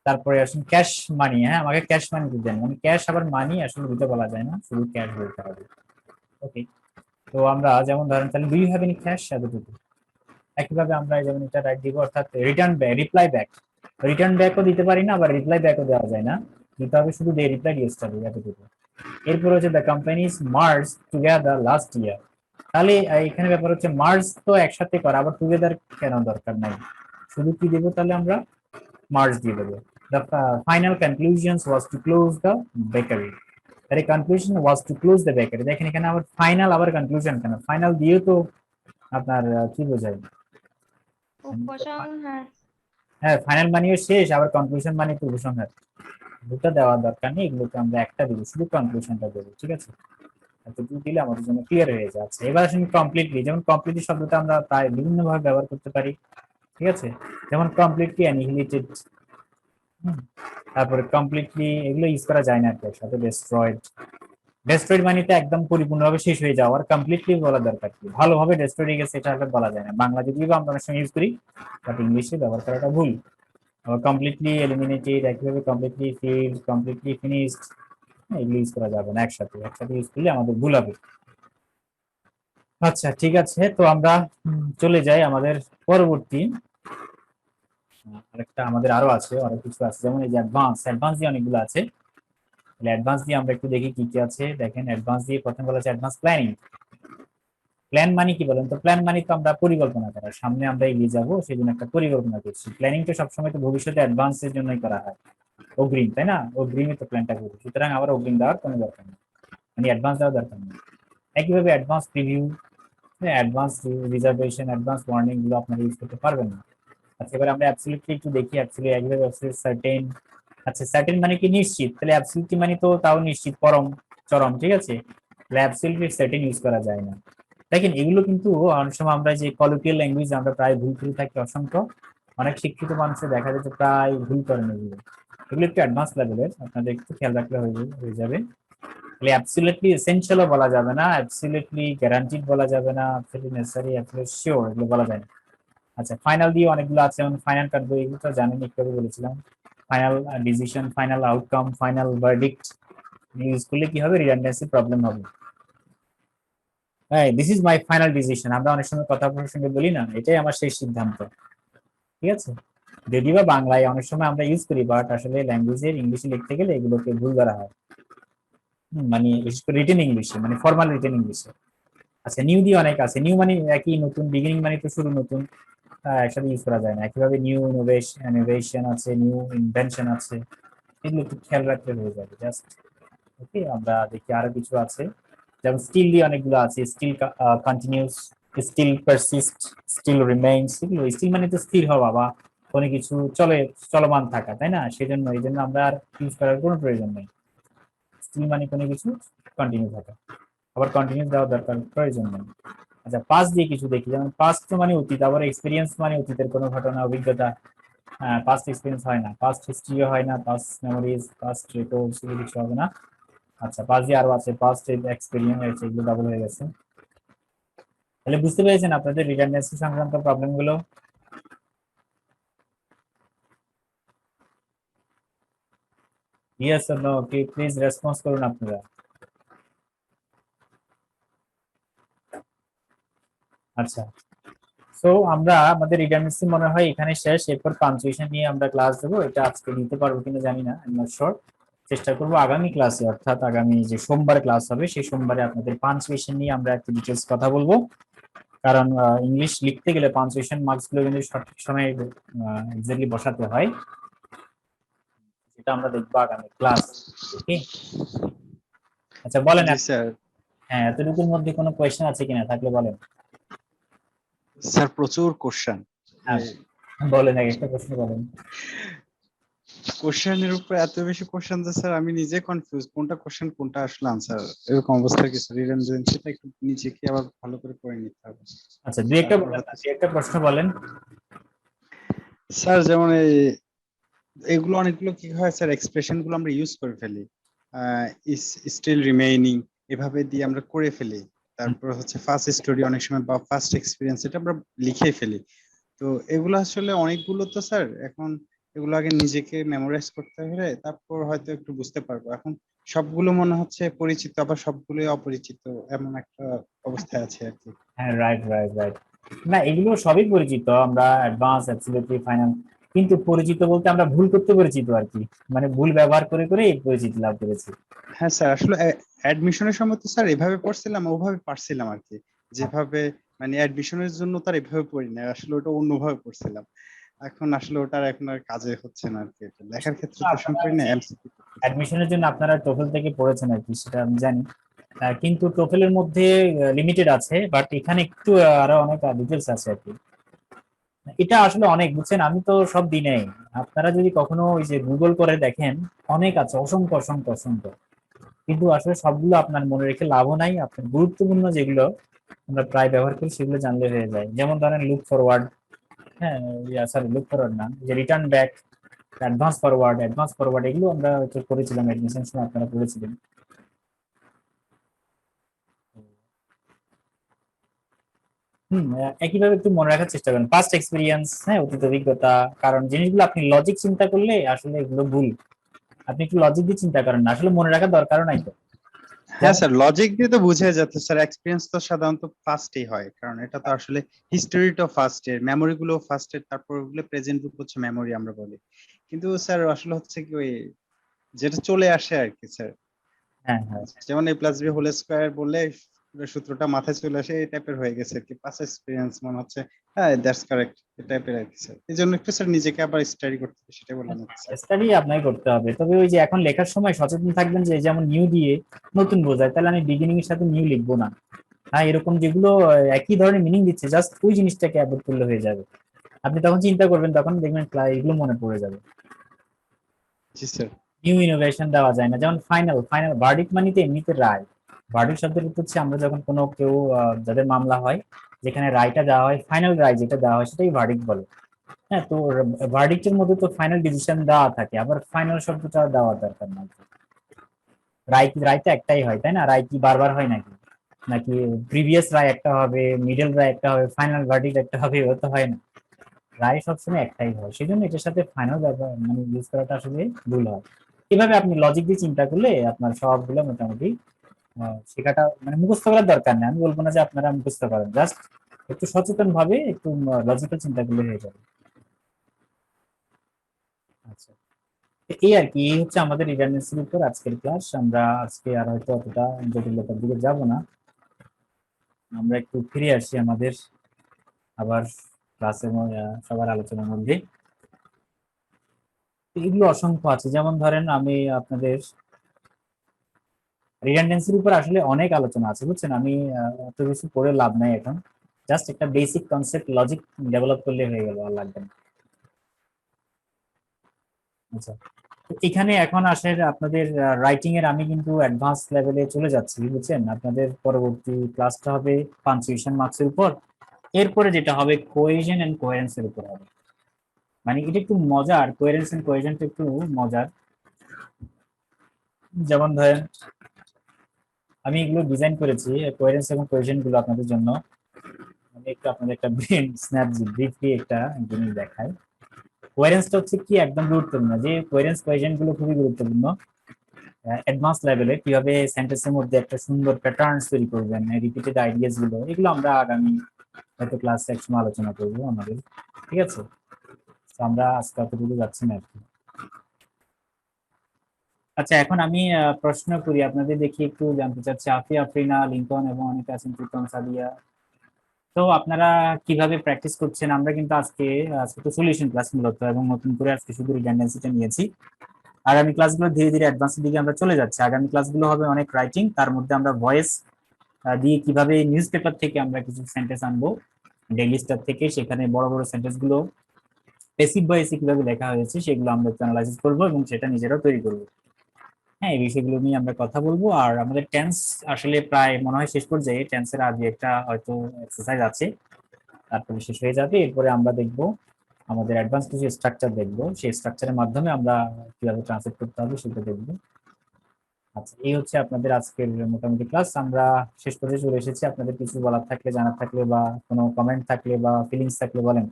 তারপরে আসুন ক্যাশ মানি, হ্যাঁ আমাকে ক্যাশ মানি দিতে দেন, মানে ক্যাশ আবার মানি আসলে দুটো বলা যায় না, শুধু ক্যাশ বলতে হবে। ওকে, তো আমরা যেমন ধরেন তাহলে do you have any cash, এতটুকু। একইভাবে আমরা যেমন এটা রাইট দিব, অর্থাৎ return back, reply back, return ব্যাকও দিতে পারি না, আবার রিপ্লাই ব্যাকও দেওয়া যায় না, দিতে হবে শুধু দে রিপ্লাই ইয়েস্টারডে, এতটুকু। এরপর হচ্ছে the companies merge together last year, তাহলে এখানে ব্যাপার হচ্ছে মার্জ তো একসাথে করা, আবার টুগেদার কেন দরকার নাই, শুধু কি দেবো তাহলে আমরা, মার্জ দিয়ে দেবো। The final conclusions was to close the bakery, আরে conclusion was to close the bakery, দেখেন এখানে আবার ফাইনাল আবার কনক্লুশন কেন, ফাইনাল দিয়ে তো আপনার কি বোঝায়, উপসংহার। হ্যাঁ ফাইনাল মানেও শেষ, আবার কনক্লুশন মানে তো উপসংহার, দুটো দেওয়ার দরকার নেই, এগুলোকে আমরা একটা দিব, শুধু কনক্লুশনটা দেবো, ঠিক আছে, এতটুকু দিলে আমাদের জন্য ক্লিয়ার হয়ে যাচ্ছে। এবার আসুন কমপ্লিটলি, যেমন কমপ্লিটলি শব্দটা আমরা প্রায় বিভিন্ন ভাবে ব্যবহার করতে পারি, ঠিক আছে, যেমন কমপ্লিটলি অ্যানিহিলেটেড, তারপরে কমপ্লিটলি, এগুলো ইউজ করা যায় না আর কি, সাথে ডেস্ট্রয়েড, ডেস্ট্রয়েড মানে তো একদম পরিপূর্ণভাবে শেষ হয়ে যাওয়া, আর কমপ্লিটলি বলার দরকার কি, ভালোভাবে ডেস্ট্রয়েড হয়ে গেছে এটা আসলে বলা যায় না, বাংলা যদিও বা আমরা অনেক সময় ইউজ করি, বাট ইংলিশে ব্যবহার করাটা ভুল। আবার কমপ্লিটলি এলিমিনেটেড, একইভাবে কমপ্লিটলি ফিল্ড, কমপ্লিটলি ফিনিশড, এগুলো ইউজ করা যাবে না একসাথে, একসাথে ইউজ করলে আমাদের ভুল হবে। আচ্ছা ঠিক আছে, তো আমরা চলে যাই আমাদের পরবর্তী, আরেকটা আমাদের আরো আছে, অনেক কিছু আছে, যেমন এই যে অ্যাডভান্স, অ্যাডভান্স দিয়ে অনেকগুলো আছে, তাহলে অ্যাডভান্স দিয়ে আমরা একটু দেখি কি কি আছে। দেখেন অ্যাডভান্স দিয়ে প্রথম বলা আছে অ্যাডভান্স প্ল্যানিং, প্ল্যান মানে কি বলেন তো, প্ল্যান মানে তো আমরা পরিকল্পনা করা, সামনে আমরা এগিয়ে যাবো সেই জন্য একটা পরিকল্পনা করছি, প্ল্যানিং তো সবসময় তো ভবিষ্যতে অ্যাডভান্সের জন্যই করা হয়, অগ্রিম তাই না, অগ্রিমে তো প্ল্যানটা করি, সুতরাং আবার অগ্রিম দেওয়ার কোনো দরকার নেই, মানে অ্যাডভান্স দেওয়ার দরকার নেই। একইভাবে advance preview, advance reservation, advance warning গুলো আপনারা ইউজ করতে পারবেন না। আচ্ছা এবার আমরা অ্যাবসলিউটলি একটু দেখি, অ্যাবসলিউটলি একইভাবে সার্টেন, আচ্ছা সার্টেন মানে কি নিশ্চিত, তাহলে অ্যাবসলিউটলি মানে তো তাও নিশ্চিত, পরম চরম, ঠিক আছে, তাহলে অ্যাবসলিউটলি সার্টেন ইউজ করা যায় না। দেখেন এগুলো কিন্তু অনেক সময় আমরা যে কলোকিয়াল ল্যাঙ্গুয়েজ আমরা প্রায় ভুল করে থাকি অসংখ্য, অনেক শিক্ষিত মানুষের দেখা যায় যে প্রায় ভুল করেন এগুলো, এগুলো একটু অ্যাডভান্স লেভেলের, আপনাদের একটু খেয়াল রাখলে হয়ে যাবে। তাহলে অ্যাবসলিউটলি এসেনশিয়ালও বলা যাবে না, অ্যাবসলিউটলি গ্যারান্টিড বলা যাবে না, অ্যাবসলিউটলি নেসেসারি, অ্যাবসলিউটলি শিওর, এগুলো বলা যায় না। আচ্ছা ফাইনাল দিয়ে অনেকগুলো আছে, যেমন ফাইনাল কাটবো, এগুলো তো জানেন, একটু আগে বলেছিলাম, final decision, final outcome, final verdict use করলে কি হবে, রিডান্ডেন্সি প্রবলেম হবে। হ্যাঁ this is my final decision, আমরা অনেক সময় কথা প্রসঙ্গে বলি না, এটাই আমার শেষ সিদ্ধান্ত, ঠিক আছে, যদিও বা বাংলায় অনেক সময় আমরা ইউজ করি, বাট আসলে ল্যাঙ্গুয়েজের ইংলিশে লিখতে গেলে এগুলোকে ভুল ধরা হয়, মানে বিশেষ করে রিটেন ইংলিশে, মানে ফর্মাল রিটেন ইংলিশে। আচ্ছা নিউ দিয়ে অনেক আছে, নিউ মানে একই নতুন, বিগিনিং মানে তো শুরু, নতুন একসাথে ইউজ করা যায় না। একইভাবে নিউ ইনোভেশন আছে, নিউ ইনভেনশন আছে, এগুলো একটু খেয়াল রাখলে হয়ে যাবে জাস্ট। ওকে আমরা দেখি আরো কিছু আছে, যেমন স্টিল দিয়ে অনেকগুলো আছে, still continues, still persist, still remains, এগুলো স্টিল মানে তো স্থির হওয়া বা কোনো কিছু চলমান থাকা, তাই না, সেজন্য এই জন্য আমরা আর ইউজ করার কোনো প্রয়োজন নেই, স্টিল মানে কোনো কিছু কন্টিনিউ থাকা, আবার কন্টিনিউ দেওয়ার দরকার প্রয়োজন নেই। আচ্ছা পাস্ট দিয়ে কিছু দেখি, যেমন পাস্ট মানে অতীত, আবার এক্সপিরিয়েন্স মানে অতীতের কোনো ঘটনা, অভিজ্ঞতা, পাস্ট এক্সপিরিয়েন্স হয় না, পাস্ট হিস্ট্রিও হয় না, পাস্ট মেমোরিজ, পাস্ট রেকর্ডস, এগুলো কিছু হবে না। আচ্ছা পাস্ট দিয়ে আরো আছে, পাস্ট এক্সপিরিয়েন্স হয়েছে, এগুলো ডাবল হয়ে গেছে। তাহলে বুঝতে পেরেছেন আপনাদের রিডান্ডেন্সি সংক্রান্ত প্রবলেম গুলো। ইয়েস অর নো, কি প্লিজ রেসপন্স করুন আপনারা। আচ্ছা সো আমরা আমাদের রিডান্ডেন্সি মনে হয় এখানে শেষ, এরপর পাঞ্চুয়েশন নিয়ে আমরা ক্লাস দেবো। এটা আজকে নিতে পারবো কিনা জানি না, আমি নট শিওর। চেষ্টা করবো আগামী ক্লাসে, অর্থাৎ আগামী যে সোমবার ক্লাস হবে সেই সোমবারে আপনাদের পাঞ্চুয়েশন নিয়ে আমরা একটু ডিটেলস কথা বলবো। কারণ ইংলিশ লিখতে গেলে পাঞ্চুয়েশন মার্কস গুলো কিন্তু সঠিক সময়ে এক্স্যাক্টলি বসাতে হয়, সেটা আমরা দেখবো আগামী ক্লাস। ওকে, আচ্ছা বলেন জি স্যার। হ্যাঁ, এতটুকুর মধ্যে কোনো কোয়েশ্চেন আছে কিনা, থাকলে বলেন। স্যার প্রচুর কোশ্চেন। হ্যাঁ, বলেন, এক একটা প্রশ্ন বলেন। কোশ্চেনের উপর এত বেশি কোশ্চেন যে স্যার আমি নিজে কনফিউজ, কোনটা কোশ্চেন কোনটা আসলে আনসার, এরকম অবস্থা কি স্যার? রিডান্ডেন্সিটা একটু নিজেকে আবার ভালো করে পড়ে নিতে হবে। আচ্ছা, দুই একটা তারপর বলেন, হচ্ছে দুই একটা প্রশ্ন বলেন। স্যার যেমন এগুলো অনেকগুলো কি হয় স্যার, এক্সপ্রেশন গুলো আমরা ইউজ করে ফেলি, ইস স্টিল রিমেইনিং এভাবে দিয়ে আমরা করে ফেলি। তারপর হচ্ছে ফার্স্ট স্টোরি অনেক সময় বা ফার্স্ট এক্সপিরিয়েন্স এটা আমরা লিখে ফেলি। তো এগুলো আসলে অনেকগুলো তো স্যার, এখন এগুলো আগে নিজেকে মেমোরাইজ করতে হলে তারপর হয়তো একটু বুঝতে পারবো। এখন সবগুলো মনে হচ্ছে পরিচিত, আবার সবগুলোই অপরিচিত, এমন একটা অবস্থায় আছে আর কি। হ্যাঁ, রাইট রাইট রাইট। না, এগুলো সবই পরিচিত, আমরা অ্যাডভান্স, অ্যাবসলিউটলি, ফাইনাল। কিন্তু পরিচিত বলতে আমরা ভুল করতে পরিচিত আর কি, মানে ভুল ব্যবহার করে করে এই পরিচিতি লাভ করেছি। হ্যাঁ স্যার, আসলে অ্যাডমিশনের সময় তো স্যার এভাবে পড়ছিলাম, ওভাবে পারছিলাম আর কি, যেভাবে মানে অ্যাডমিশনের জন্য তার এভাবে পড়ি না, আসলে ওটা অন্যভাবে পড়ছিলাম। এখন আসলে ওটার এখন আর কাজে হচ্ছে না আর কি, এটা লেখার ক্ষেত্রে তো আপনারা সম্পূর্ণ এমসিকিউ করতেছি। অ্যাডমিশনের জন্য আপনারা টোফেল থেকে পড়েছেন আর কি, সেটা আমি জানি। কিন্তু টোফেলের মধ্যে লিমিটেড আছে, বাট এখানে একটু আরো অনেক ডিটেলস আছে আর কি। এটা আসলে অনেক, বুঝছেন, আমি তো সব দিনেই, আপনারা যদি কখনো ওই যে গুগল করে দেখেন, অনেক আছে, অসংখ্য অসংখ্য অসংখ্য। কিন্তু আসলে সবগুলো আপনার মনে রেখে লাভও নাই, আপনার গুরুত্বপূর্ণ যেগুলো আমরা প্রায় ব্যবহার করি সেগুলো জানলে হয়ে যায়। যেমন ধরেন লুক ফরওয়ার্ড, হ্যাঁ, সরি লুক ফরওয়ার্ড না, যে রিটার্ন ব্যাক, অ্যাডভান্স ফরওয়ার্ড এগুলো আমরা হয়তো করেছিলাম এডমিশন সময়, আপনারা পড়েছিলেন। একইভাবে একটু মনে রাখার চেষ্টা করেন পাস্ট এক্সপিরিয়েন্স, হ্যাঁ, অতীত অভিজ্ঞতা। কারণ জিনিসগুলো আপনি লজিক চিন্তা করলে আসলে এগুলো ভুল, আপনি একটু লজিক দিয়ে চিন্তা করেন না, আসলে মনে রাখার দরকারও নাই তো। হ্যাঁ যেমন স্যার, লজিক দিয়ে তো বুঝে যাচ্ছে স্যার, এক্সপিরিয়েন্স তো সাধারণত ফার্স্টেই হয়, কারণ এটা তো আসলে হিস্টোরিটাও ফার্স্টের, মেমোরি গুলো ফার্স্টের, তারপর ওগুলো প্রেজেন্ট রূপ হচ্ছে মেমোরি আমরা বলি। কিন্তু স্যার আসলে হচ্ছে কি ওই যেটা চলে আসে আর কি স্যার, হ্যাঁ হ্যাঁ, যেমন এ প্লাস বি হোল স্কোয়ার বললে পুরো সূত্রটা মাথায় চলে আসে, এই টাইপের হয়ে গেছে আর কি, পাস এক্সপিরিয়েন্স মনে হচ্ছে। হ্যাঁ দ্যাটস কারেক্ট, এই টাইপের আর কি স্যার, এই জন্য একটু স্যার নিজেকে আবার স্টাডি করতে হবে, সেটাই বললাম আর কি স্যার। স্টাডি আপনাকে করতে হবে, তবে ওই যে এখন লেখার সময় সচেতন থাকবেন, যে যেমন নিউ দিয়ে নতুন বোঝায়, তাহলে আমি বিগিনিং এর সাথে নিউ লিখবো না। হ্যাঁ, এরকম যেগুলো একই ধরনের মিনিং দিচ্ছে, জাস্ট ওই জিনিসটাকে অ্যাভয়েড করলে হয়ে যাবে। আপনি তখন চিন্তা করবেন, তখন দেখবেন এগুলো মনে পড়ে যাবে। জি স্যার। নিউ ইনোভেশন দেওয়া যায় না, যেমন ফাইনাল, ভার্ডিক্ট মানে তো এমনিতে রায়। ভার্ডিক্ট শব্দের অর্থ হচ্ছে আমরা যখন কোনো কেউ যাদের মামলা হয়, যেখানে রায়টা দেওয়া হয়, ফাইনাল রায় যেটা দেওয়া হয় সেটাই ভার্ডিক্ট বলে। হ্যাঁ, তো ভার্ডিক্টের মধ্যে তো ফাইনাল ডিসিশন দেওয়া থাকে, আবার ফাইনাল শব্দটা দেওয়া দরকার না। রায় তো একটাই হয়, তাই না? রায় কি বারবার হয় নাকি? নাকি প্রিভিয়াস রায় একটা হবে, মিডল রায় একটা হবে, ফাইনাল ভার্ডিক্ট একটা হবে? ও তো হয় না, রায় সবসময় একটাই হয়, সেই জন্য এটার সাথে ফাইনাল ব্যবহার মানে ইউজ করাটা আসলে ভুল হয়। এভাবে আপনি লজিক দিয়ে চিন্তা করলে আপনার সবগুলো মোটামুটি শেখাটা মানে মুখস্থ করার দরকার নেই, আমি বলবো না যে আপনারা মুখস্থ করেন, জাস্ট একটু সচেতন ভাবে একটু লজিক্যাল চিন্তা করলে হয়ে যাবে। আচ্ছা, এই আর কি, এই হচ্ছে আমাদের রিডান্ডেন্সির উপর আজকের ক্লাস। আমরা আজকে আর হয়তো অতটা জটিলতার দিকে যাব না, আমরা একটু ফিরে আসি আমাদের আবার ক্লাসের সবার আলোচনার মধ্যে। এগুলো অসংখ্য আছে, যেমন ধরেন আমি আপনাদের রিডান্ডেন্সির উপর আসলে অনেক আলোচনা আছে, বুঝছেন, আমি অত কিছু করে লাভ নাই এখন, জাস্ট একটা বেসিক কনসেপ্ট লজিক ডেভেলপ করলে হয়ে গেল, আর লাগবে না। আচ্ছা, তো এখানে এখন আসে আপনাদের রাইটিং এর, আমি কিন্তু অ্যাডভান্স লেভেলে চলে যাচ্ছি, বুঝছেন, আপনাদের পরবর্তী ক্লাসটা হবে পাঞ্চুয়েশন মার্কসের উপর, এরপরে যেটা হবে কোহেশন এন্ড কোহেরেন্স এর উপর হবে। মানে এটা একটু মজার, কোহেরেন্স এন্ড কোহেশনটা একটু মজার। যেমন ধরেন আমি এগুলো ডিজাইন করেছি, কোহেরেন্স এবং কোহেশন গুলো আপনাদের জন্য। আমি একটু আপনাদের একটা ব্রেন স্ন্যাপ ব্রিফলি একটা জিনিস দেখাই। কোহেরেন্সটা হচ্ছে কি একদম গুরুত্বপূর্ণ, যে কোহেরেন্স কোহেশন গুলো খুবই গুরুত্বপূর্ণ অ্যাডভান্স লেভেলে, কিভাবে সেন্টেন্সের মধ্যে একটা সুন্দর প্যাটার্ন তৈরি করবেন, রিপিটেড আইডিয়াস গুলো, এগুলো আমরা আগামী হয়তো ক্লাসে একসময় আলোচনা করবো আমাদের, ঠিক আছে? তো আমরা আজকে অতটুকু যাচ্ছি না আর কি। আচ্ছা, এখন আমি প্রশ্ন করি আপনাদের, দেখি একটু জানতে চাচ্ছি, আফিয়া, আফরিনা, লিঙ্কন এবং অনেকে আছেন, প্রীতম, সাদিয়া। তো আপনারা কিভাবে প্র্যাকটিস করছেন? আমরা কিন্তু আজকে আজকে তো সলিউশন ক্লাস মূলত, এবং নতুন করে আজকে শুধু রিডান্ডেন্সিটা নিয়েছি। আগামী ক্লাসগুলো ধীরে ধীরে অ্যাডভান্সের দিকে আমরা চলে যাচ্ছি। আগামী ক্লাসগুলো হবে অনেক রাইটিং, তার মধ্যে আমরা ভয়েস দিয়ে কিভাবে নিউজ পেপার থেকে আমরা কিছু সেন্টেন্স আনবো, ডেইলি স্টার থেকে, সেখানে বড় বড় সেন্টেন্স গুলো পেসিভ ভয়েসে কিভাবে লেখা হয়েছে সেগুলো আমরা একটু অ্যানালাইসিস করবো এবং সেটা নিজেরাও তৈরি করবো। হ্যাঁ, এই বিষয়গুলো নিয়ে আমরা কথা বলবো। আর আমাদের টেন্স আসলে প্রায় মনে হয় শেষ পর্যায়ে, টেন্সের আগে একটা হয়তো এক্সারসাইজ আছে, তারপরে শেষ হয়ে যাবে। এরপরে আমরা দেখবো আমাদের অ্যাডভান্স কিছু স্ট্রাকচার দেখবো, সেই স্ট্রাকচারের মাধ্যমে আমরা কিভাবে ট্রান্সলেট করতে হবে সেটা দেখবো। আচ্ছা, এই হচ্ছে আপনাদের আজকের মোটামুটি ক্লাস। আমরা শেষ পর্যায়ে চলে এসেছি। আপনাদের কিছু বলার থাকলে, জানার থাকলে, বা কোনো কমেন্ট থাকলে বা ফিলিংস থাকলে বলেন।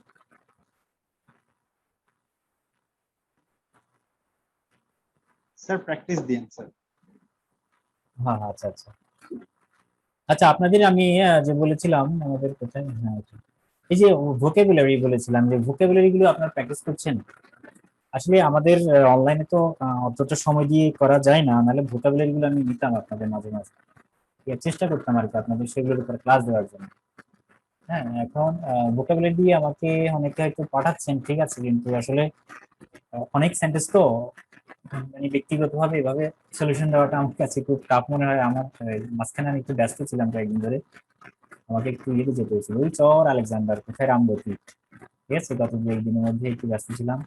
স্যার প্র্যাকটিস দিন স্যার। হ্যাঁ হ্যাঁ, আচ্ছা আচ্ছা। আচ্ছা, আপনাদের আমি যে বলেছিলাম আমাদের কোথায়, হ্যাঁ এটা। এই যে ভোকাবুলারি বলেছিলাম, যে ভোকাবুলারি গুলো আপনারা প্র্যাকটিস করছেন? আসলে আমাদের অনলাইনে তো অতটা সময় দিয়ে করা যায় না, নাহলে ভোকাবুলারি গুলো আমি নিতাম আপনাদের মাঝে মাঝে, চেষ্টা করতাম আর কি আপনাদের সেগুলোর উপর ক্লাস দেওয়ার জন্য। হ্যাঁ, এখন ভোকাবুলারি দিয়ে আমাকে অনেকে হয়তো পাঠাচ্ছেন, ঠিক আছে, কিন্তু আসলে অনেক সেন্টেন্স তো, মানে ব্যক্তিগতভাবে এভাবে সলিউশন দেওয়াটা আমার কাছে খুব টাফ মনে হয়। আমার মাঝখানে আমি একটু ব্যস্ত ছিলাম কয়েকদিন ধরে, আমাকে একটু ইয়েতে যেতে হয়েছিল, ওই চর আলেকজান্ডার কোথায়, রামগতি, ঠিক আছে, গত দু একদিনের মধ্যে একটু ব্যস্ত ছিলাম।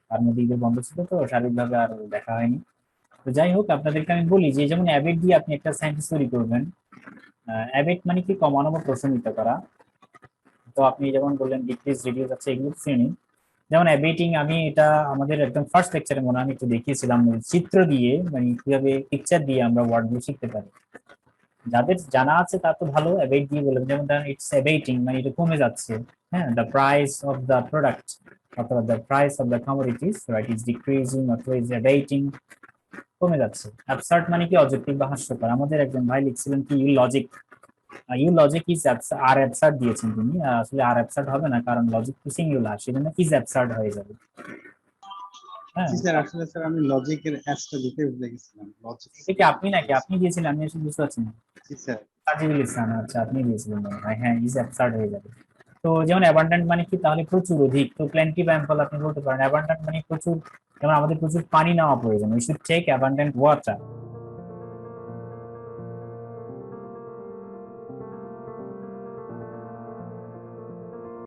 তার মধ্যে ঈদের বন্ধ ছিল, তো শারীরিকভাবে আর দেখা হয়নি। তো যাই হোক, আপনাদেরকে আমি বলি যে যেমন অ্যাবেট দিয়ে আপনি একটা সেন্টেন্স তৈরি করবেন। অ্যাবেট মানে কি? কমানো বা প্রশমিত করা। তো আপনি যেমন বললেন ডিক্রিজ, রিডিউস, আছে এগুলো শ্রেণী। যেমন অ্যাবেটিং, আমি এটা আমাদের একদম ফার্স্ট লেকচারে মনে হয় আমি একটু দেখিয়েছিলাম, চিত্র দিয়ে, মানে কিভাবে পিকচার দিয়ে আমরা ওয়ার্ড গুলো শিখতে পারি। যাদের জানা আছে তা তো ভালো, অ্যাবেট দিয়ে বললাম, যেমন ধরেন ইটস অ্যাবেটিং মানে এটা কমে যাচ্ছে। হ্যাঁ, the price of the product, অথবা the price of the commodities, right, is decreasing অথবা ইজ অ্যাবেটিং, কমে যাচ্ছে। অ্যাবসার্ড মানে কি? অযৌক্তিক বা হাস্যকর। আমাদের একজন ভাই লিখছিলেন কি, you logic, you logic is are absurd দিয়েছেন তিনি, আসলে আর অ্যাবসার্ড হবে না, কারণ লজিক টু সিঙ্গুলার, সেজন্য ইজ অ্যাবসার্ড হয়ে যাবে। হ্যাঁ, জি স্যার, আসলে স্যার আমি লজিকের অ্যাসটা দিতে ভুলে গেছিলাম। লজিক। এটা কি আপনি নাকি? আপনি দিয়েছিলেন, আমি আসলে বুঝতে পারছি না। জি স্যার। সাজিবুল ইসলাম, আচ্ছা আপনি দিয়েছিলেন মনে হয়। হ্যাঁ, ইজ অ্যাবসার্ড হয়ে যাবে। তো যেমন অ্যাবান্ডেন্ট মানে কি? তাহলে প্রচুর, অধিক। তো প্লেন্টি বা অ্যাম্পল আপনি বলতে পারেন। অ্যাবান্ডেন্ট মানে প্রচুর, যেমন আমাদের প্রচুর পানি নেওয়া প্রয়োজন, we should take abundant water.